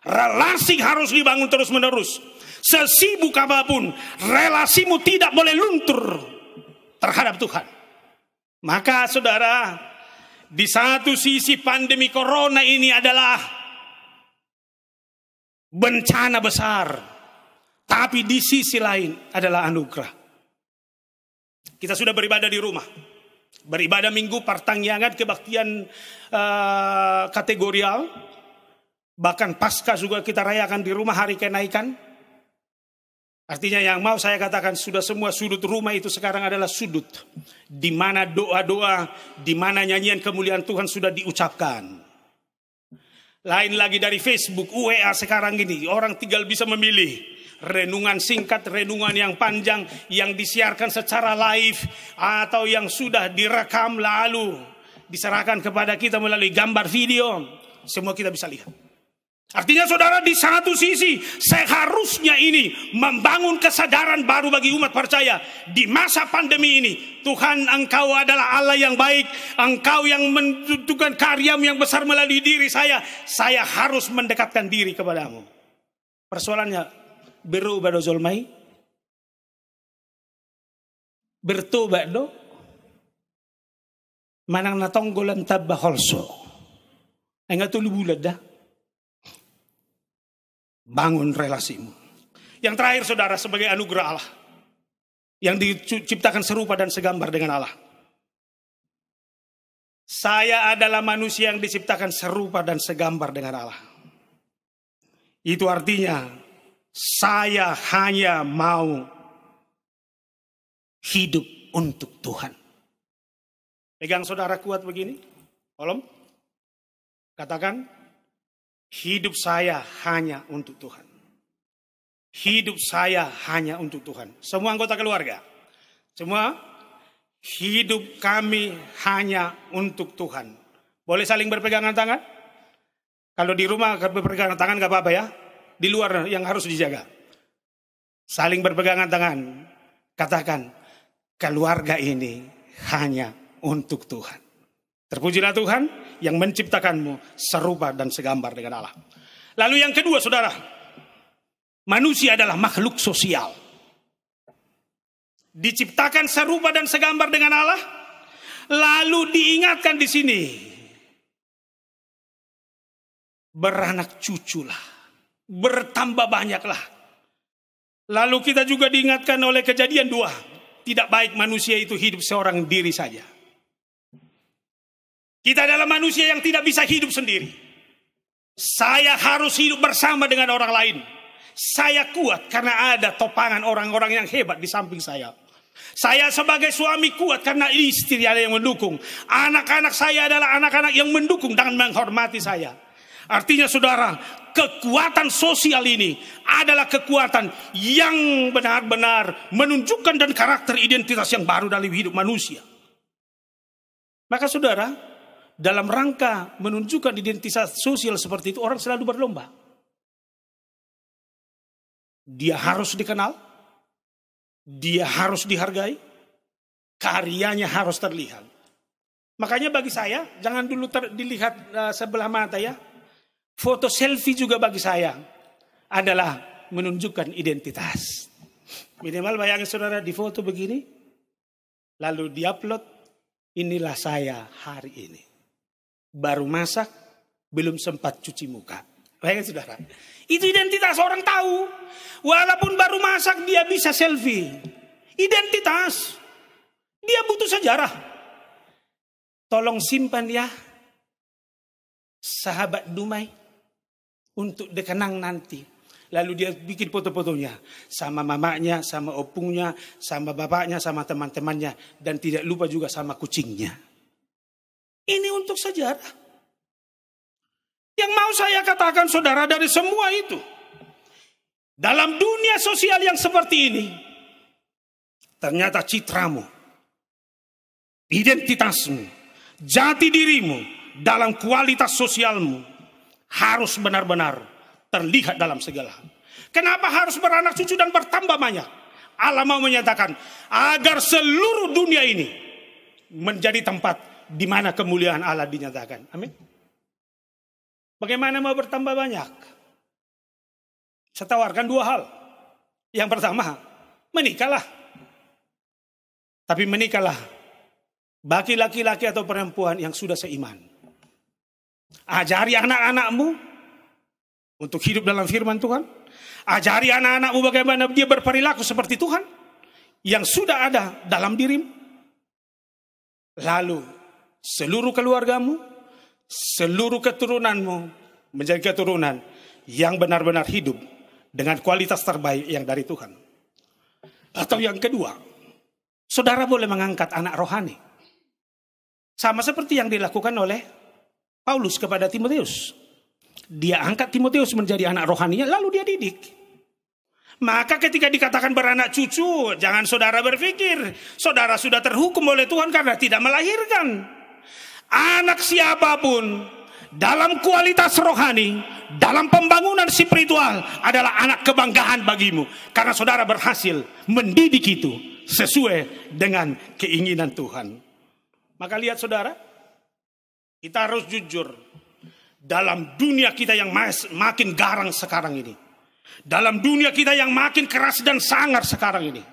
Relasi harus dibangun terus-menerus. Sesibuk apapun, relasimu tidak boleh luntur terhadap Tuhan. Maka saudara, di satu sisi pandemi corona ini adalah bencana besar. Tapi di sisi lain adalah anugerah. Kita sudah beribadah di rumah. Beribadah minggu pertanggihan kebaktian kategorial. Bahkan pasca juga kita rayakan di rumah hari kenaikan. Artinya yang mau saya katakan sudah semua sudut rumah itu sekarang adalah sudut di mana doa-doa, di mana nyanyian kemuliaan Tuhan sudah diucapkan. Lain lagi dari Facebook, WA sekarang ini orang tinggal bisa memilih renungan singkat, renungan yang panjang yang disiarkan secara live atau yang sudah direkam lalu diserahkan kepada kita melalui gambar video. Semua kita bisa lihat. Artinya saudara, di satu sisi seharusnya ini membangun kesadaran baru bagi umat percaya. Di masa pandemi ini, Tuhan engkau adalah Allah yang baik. Engkau yang menentukan karyamu yang besar melalui diri saya. Saya harus mendekatkan diri kepadamu. Persoalannya, berubah do zolmai? Bertobat do? manang natonggolan tabba holso. Enggak tulu bulat dah. Bangun relasimu. Yang terakhir saudara, sebagai anugerah Allah yang diciptakan serupa dan segambar dengan Allah. Saya adalah manusia yang diciptakan serupa dan segambar dengan Allah. Itu artinya saya hanya mau hidup untuk Tuhan. Pegang saudara kuat begini. Tolong katakan, hidup saya hanya untuk Tuhan. Hidup saya hanya untuk Tuhan. Semua anggota keluarga. Semua, hidup kami hanya untuk Tuhan. Boleh saling berpegangan tangan? Kalau di rumah berpegangan tangan gak apa-apa ya. Di luar yang harus dijaga. Saling berpegangan tangan. Katakan, keluarga ini hanya untuk Tuhan. Terpujilah Tuhan yang menciptakanmu serupa dan segambar dengan Allah. Lalu yang kedua saudara, manusia adalah makhluk sosial. Diciptakan serupa dan segambar dengan Allah. Lalu diingatkan di sini, beranak cuculah, bertambah banyaklah. Lalu kita juga diingatkan oleh Kejadian 2, tidak baik manusia itu hidup seorang diri saja. Kita adalah manusia yang tidak bisa hidup sendiri. Saya harus hidup bersama dengan orang lain. Saya kuat karena ada topangan orang-orang yang hebat di samping saya. Saya sebagai suami kuat karena istri ada yang mendukung. Anak-anak saya adalah anak-anak yang mendukung dan menghormati saya. Artinya saudara, kekuatan sosial ini adalah kekuatan yang benar-benar menunjukkan dan karakter identitas yang baru dalam hidup manusia. Maka saudara, dalam rangka menunjukkan identitas sosial seperti itu, orang selalu berlomba. Dia harus dikenal, dia harus dihargai, karyanya harus terlihat. Makanya bagi saya, jangan dulu dilihat sebelah mata ya. Foto selfie juga bagi saya adalah menunjukkan identitas. Minimal bayangin saudara di foto begini, lalu diupload, inilah saya hari ini. Baru masak, belum sempat cuci muka. Bayangin saudara, itu identitas, orang tahu. Walaupun baru masak dia bisa selfie. Identitas. Dia butuh sejarah. Tolong simpan ya, sahabat Dumai, untuk dikenang nanti. Lalu dia bikin foto-fotonya sama mamanya, sama opungnya, sama bapaknya, sama teman-temannya, dan tidak lupa juga sama kucingnya. Ini untuk sejarah. Yang mau saya katakan saudara, dari semua itu, dalam dunia sosial yang seperti ini, ternyata citramu, identitasmu, jati dirimu, dalam kualitas sosialmu harus benar-benar terlihat dalam segala hal. Kenapa harus beranak cucu dan bertambah banyak? Allah mau menyatakan agar seluruh dunia ini menjadi tempat di mana kemuliaan Allah dinyatakan. Amin. Bagaimana mau bertambah banyak? Saya tawarkan dua hal. Yang pertama, menikahlah. Tapi menikahlah bagi laki-laki atau perempuan yang sudah seiman. Ajari anak-anakmu untuk hidup dalam firman Tuhan. Ajari anak-anakmu bagaimana dia berperilaku seperti Tuhan yang sudah ada dalam dirimu. Lalu seluruh keluargamu, seluruh keturunanmu menjadi keturunan yang benar-benar hidup dengan kualitas terbaik yang dari Tuhan. Atau yang kedua, saudara boleh mengangkat anak rohani. Sama seperti yang dilakukan oleh Paulus kepada Timotius. Dia angkat Timotius menjadi anak rohaninya, lalu dia didik. Maka ketika dikatakan beranak cucu, jangan saudara berpikir saudara sudah terhukum oleh Tuhan karena tidak melahirkan. Anak siapapun dalam kualitas rohani, dalam pembangunan spiritual adalah anak kebanggaan bagimu. Karena saudara berhasil mendidik itu sesuai dengan keinginan Tuhan. Maka lihat saudara, kita harus jujur. Dalam dunia kita yang makin garang sekarang ini, dalam dunia kita yang makin keras dan sangar sekarang ini,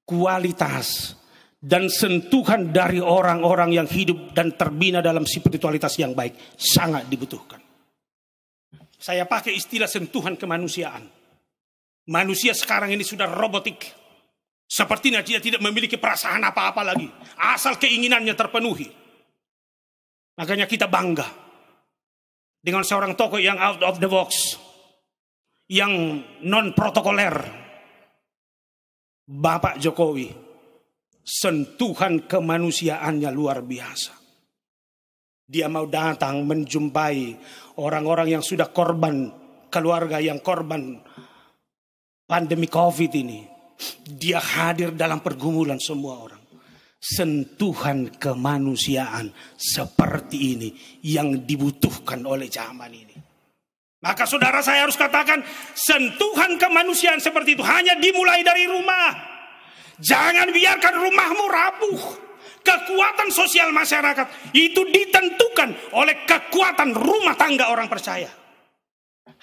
kualitas dan sentuhan dari orang-orang yang hidup dan terbina dalam spiritualitas yang baik sangat dibutuhkan. Saya pakai istilah sentuhan kemanusiaan. Manusia sekarang ini sudah robotik. Sepertinya dia tidak memiliki perasaan apa-apa lagi, asal keinginannya terpenuhi. Makanya kita bangga dengan seorang tokoh yang out of the box, yang non-protokoler, Bapak Jokowi. Sentuhan kemanusiaannya luar biasa. Dia mau datang menjumpai orang-orang yang sudah korban, keluarga yang korban pandemi COVID ini. Dia hadir dalam pergumulan semua orang. Sentuhan kemanusiaan seperti ini yang dibutuhkan oleh zaman ini. Maka saudara, saya harus katakan, sentuhan kemanusiaan seperti itu hanya dimulai dari rumah. Jangan biarkan rumahmu rapuh. Kekuatan sosial masyarakat itu ditentukan oleh kekuatan rumah tangga orang percaya.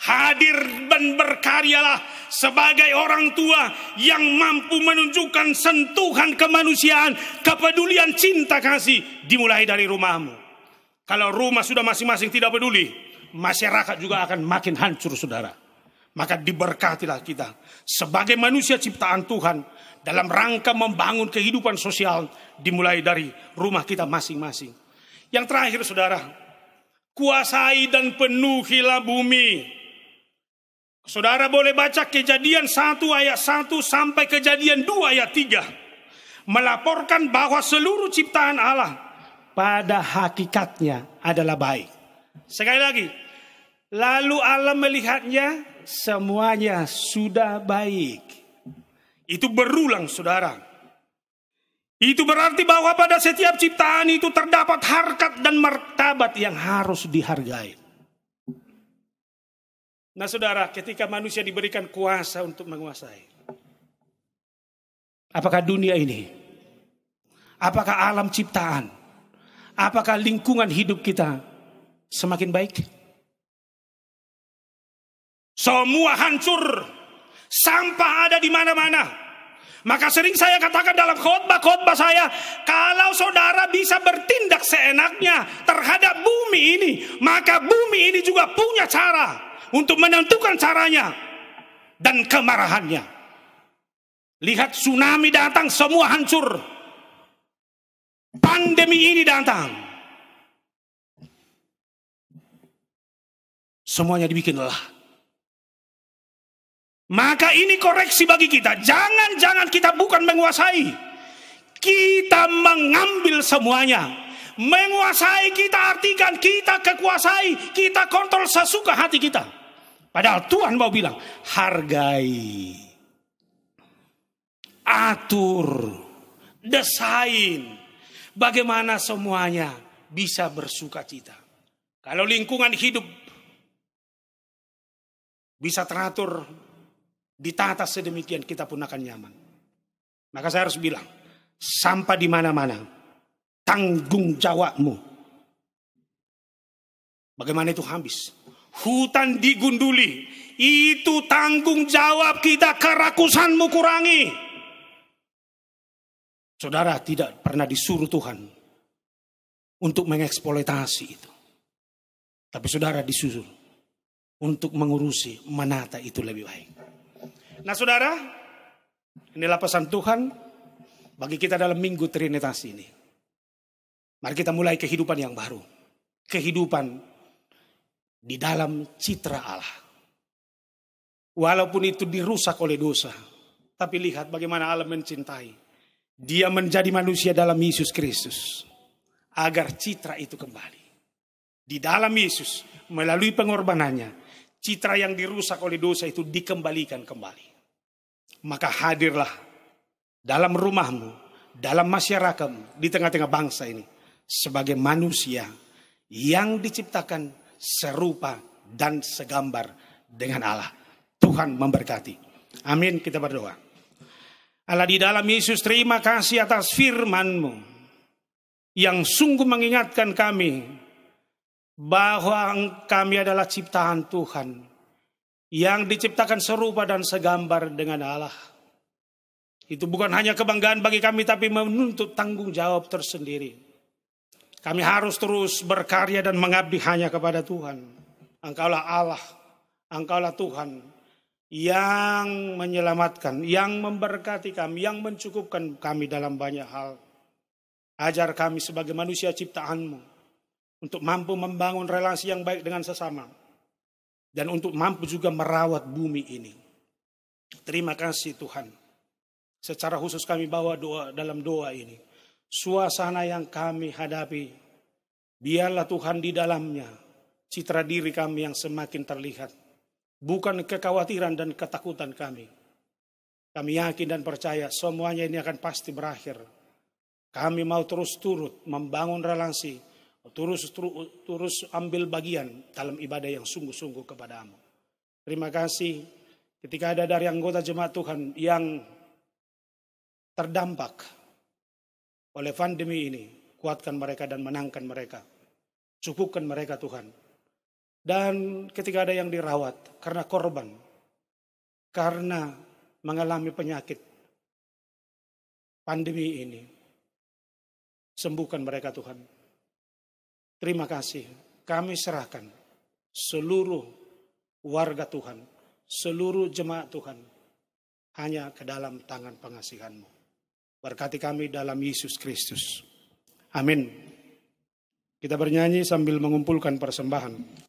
Hadir dan berkaryalah sebagai orang tua yang mampu menunjukkan sentuhan kemanusiaan, kepedulian, cinta kasih dimulai dari rumahmu. Kalau rumah sudah masing-masing tidak peduli, masyarakat juga akan makin hancur, saudara. Maka diberkatilah kita sebagai manusia ciptaan Tuhan dalam rangka membangun kehidupan sosial dimulai dari rumah kita masing-masing. Yang terakhir, saudara, kuasai dan penuhilah bumi. Saudara boleh baca Kejadian 1 ayat 1 sampai Kejadian 2 ayat 3. Melaporkan bahwa seluruh ciptaan Allah pada hakikatnya adalah baik. Sekali lagi, lalu Allah melihatnya semuanya sudah baik. Itu berulang, saudara. Itu berarti bahwa pada setiap ciptaan itu terdapat harkat dan martabat yang harus dihargai. Nah saudara, ketika manusia diberikan kuasa untuk menguasai, apakah dunia ini, apakah alam ciptaan, apakah lingkungan hidup kita semakin baik? Semua hancur, sampah ada di mana-mana. Maka sering saya katakan dalam khotbah-khotbah saya, kalau saudara bisa bertindak seenaknya terhadap bumi ini, maka bumi ini juga punya cara untuk menentukan caranya dan kemarahannya. Lihat, tsunami datang, semua hancur. Pandemi ini datang, semuanya dibikin lelah. Maka ini koreksi bagi kita. Jangan-jangan kita bukan menguasai, kita mengambil semuanya. Menguasai kita artikan kita kekuasai, kita kontrol sesuka hati kita. Padahal Tuhan mau bilang, hargai, atur, desain, bagaimana semuanya bisa bersuka cita. Kalau lingkungan hidup bisa teratur, ditata sedemikian, kita pun akan nyaman. Maka saya harus bilang, sampah di mana-mana, tanggung jawabmu. Bagaimana itu habis? Hutan digunduli, itu tanggung jawab kita. Kerakusanmu kurangi. Saudara tidak pernah disuruh Tuhan untuk mengeksploitasi itu, tapi saudara disuruh untuk mengurusi, menata itu lebih baik. Nah saudara, inilah pesan Tuhan bagi kita dalam Minggu Trinitas ini. Mari kita mulai kehidupan yang baru. Kehidupan di dalam citra Allah. Walaupun itu dirusak oleh dosa, tapi lihat bagaimana Allah mencintai. Dia menjadi manusia dalam Yesus Kristus agar citra itu kembali. Di dalam Yesus, melalui pengorbanannya, citra yang dirusak oleh dosa itu dikembalikan kembali. Maka hadirlah dalam rumahmu, dalam masyarakatmu, di tengah-tengah bangsa ini, sebagai manusia yang diciptakan serupa dan segambar dengan Allah. Tuhan memberkati. Amin, kita berdoa. Allah di dalam Yesus, terima kasih atas firman-Mu yang sungguh mengingatkan kami bahwa kami adalah ciptaan Tuhan yang diciptakan serupa dan segambar dengan Allah. Itu bukan hanya kebanggaan bagi kami, tapi menuntut tanggung jawab tersendiri. Kami harus terus berkarya dan mengabdi hanya kepada Tuhan. Engkaulah Allah, Engkaulah Tuhan yang menyelamatkan, yang memberkati kami, yang mencukupkan kami dalam banyak hal. Ajar kami sebagai manusia ciptaan-Mu untuk mampu membangun relasi yang baik dengan sesama. Dan untuk mampu juga merawat bumi ini. Terima kasih Tuhan. Secara khusus kami bawa doa dalam doa ini. Suasana yang kami hadapi, biarlah Tuhan di dalamnya citra diri kami yang semakin terlihat. Bukan kekhawatiran dan ketakutan kami. Kami yakin dan percaya semuanya ini akan pasti berakhir. Kami mau terus turut membangun relasi, terus ambil bagian dalam ibadah yang sungguh-sungguh kepada-Mu. Terima kasih ketika ada dari anggota jemaat Tuhan yang terdampak oleh pandemi ini, kuatkan mereka dan menangkan mereka. Cukupkan mereka Tuhan. Dan ketika ada yang dirawat karena korban, karena mengalami penyakit pandemi ini, sembuhkan mereka Tuhan. Terima kasih. Kami serahkan seluruh warga Tuhan, seluruh jemaat Tuhan hanya ke dalam tangan pengasihan-Mu. Berkati kami dalam Yesus Kristus. Amin. Kita bernyanyi sambil mengumpulkan persembahan.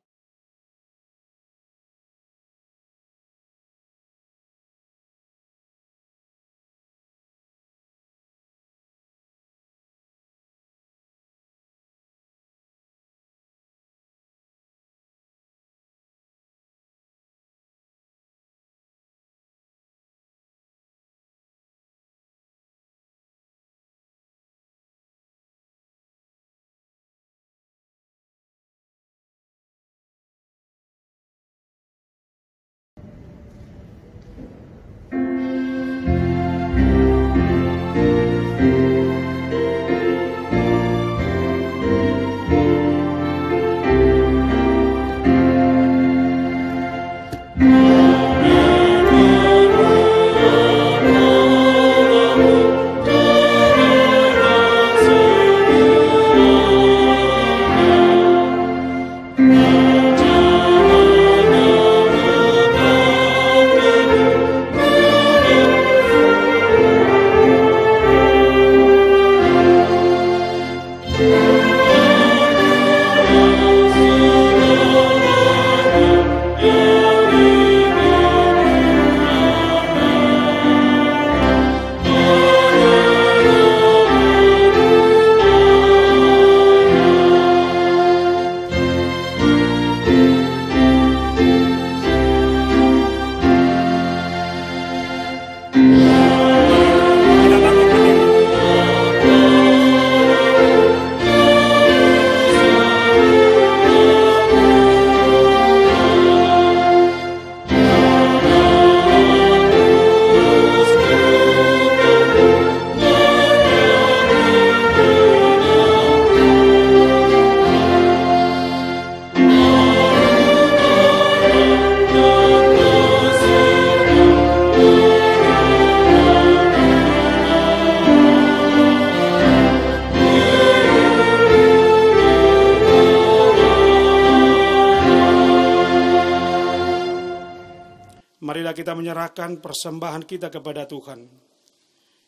Marilah kita menyerahkan persembahan kita kepada Tuhan.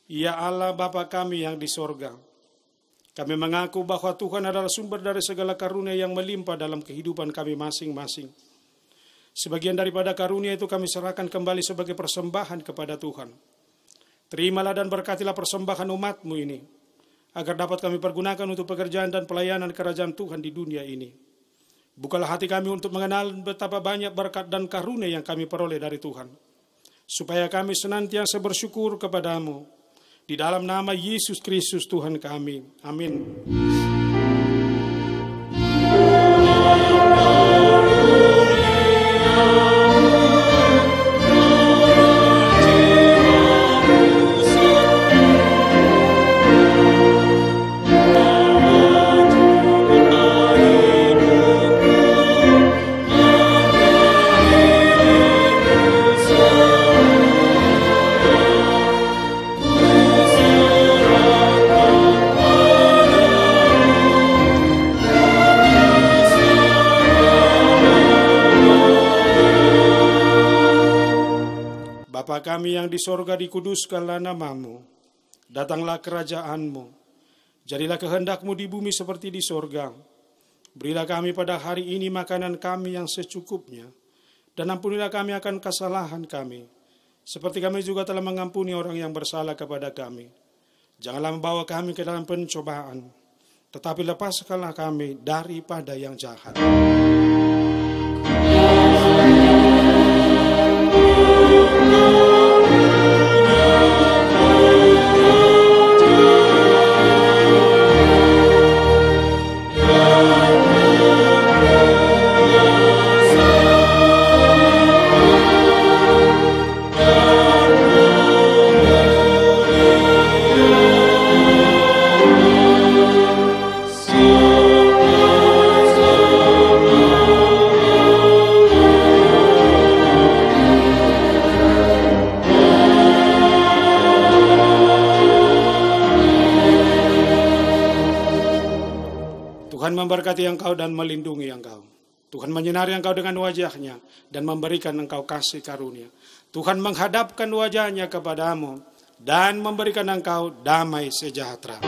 Ya Allah Bapa kami yang di sorga, kami mengaku bahwa Tuhan adalah sumber dari segala karunia yang melimpah dalam kehidupan kami masing-masing. Sebagian daripada karunia itu kami serahkan kembali sebagai persembahan kepada Tuhan. Terimalah dan berkatilah persembahan umat-Mu ini, agar dapat kami pergunakan untuk pekerjaan dan pelayanan kerajaan Tuhan di dunia ini. Bukalah hati kami untuk mengenal betapa banyak berkat dan karunia yang kami peroleh dari Tuhan, supaya kami senantiasa bersyukur kepada-Mu. Di dalam nama Yesus Kristus Tuhan kami. Amin. Bapa kami yang di sorga, dikuduskanlah namamu. Datanglah kerajaanmu. Jadilah kehendakmu di bumi seperti di sorga. Berilah kami pada hari ini makanan kami yang secukupnya. Dan ampunilah kami akan kesalahan kami, seperti kami juga telah mengampuni orang yang bersalah kepada kami. Janganlah membawa kami ke dalam pencobaan, tetapi lepaskanlah kami daripada yang jahat. Tuhan memberkati engkau dan melindungi engkau. Tuhan menyinari engkau dengan wajah-Nya dan memberikan engkau kasih karunia. Tuhan menghadapkan wajah-Nya kepadamu dan memberikan engkau damai sejahtera.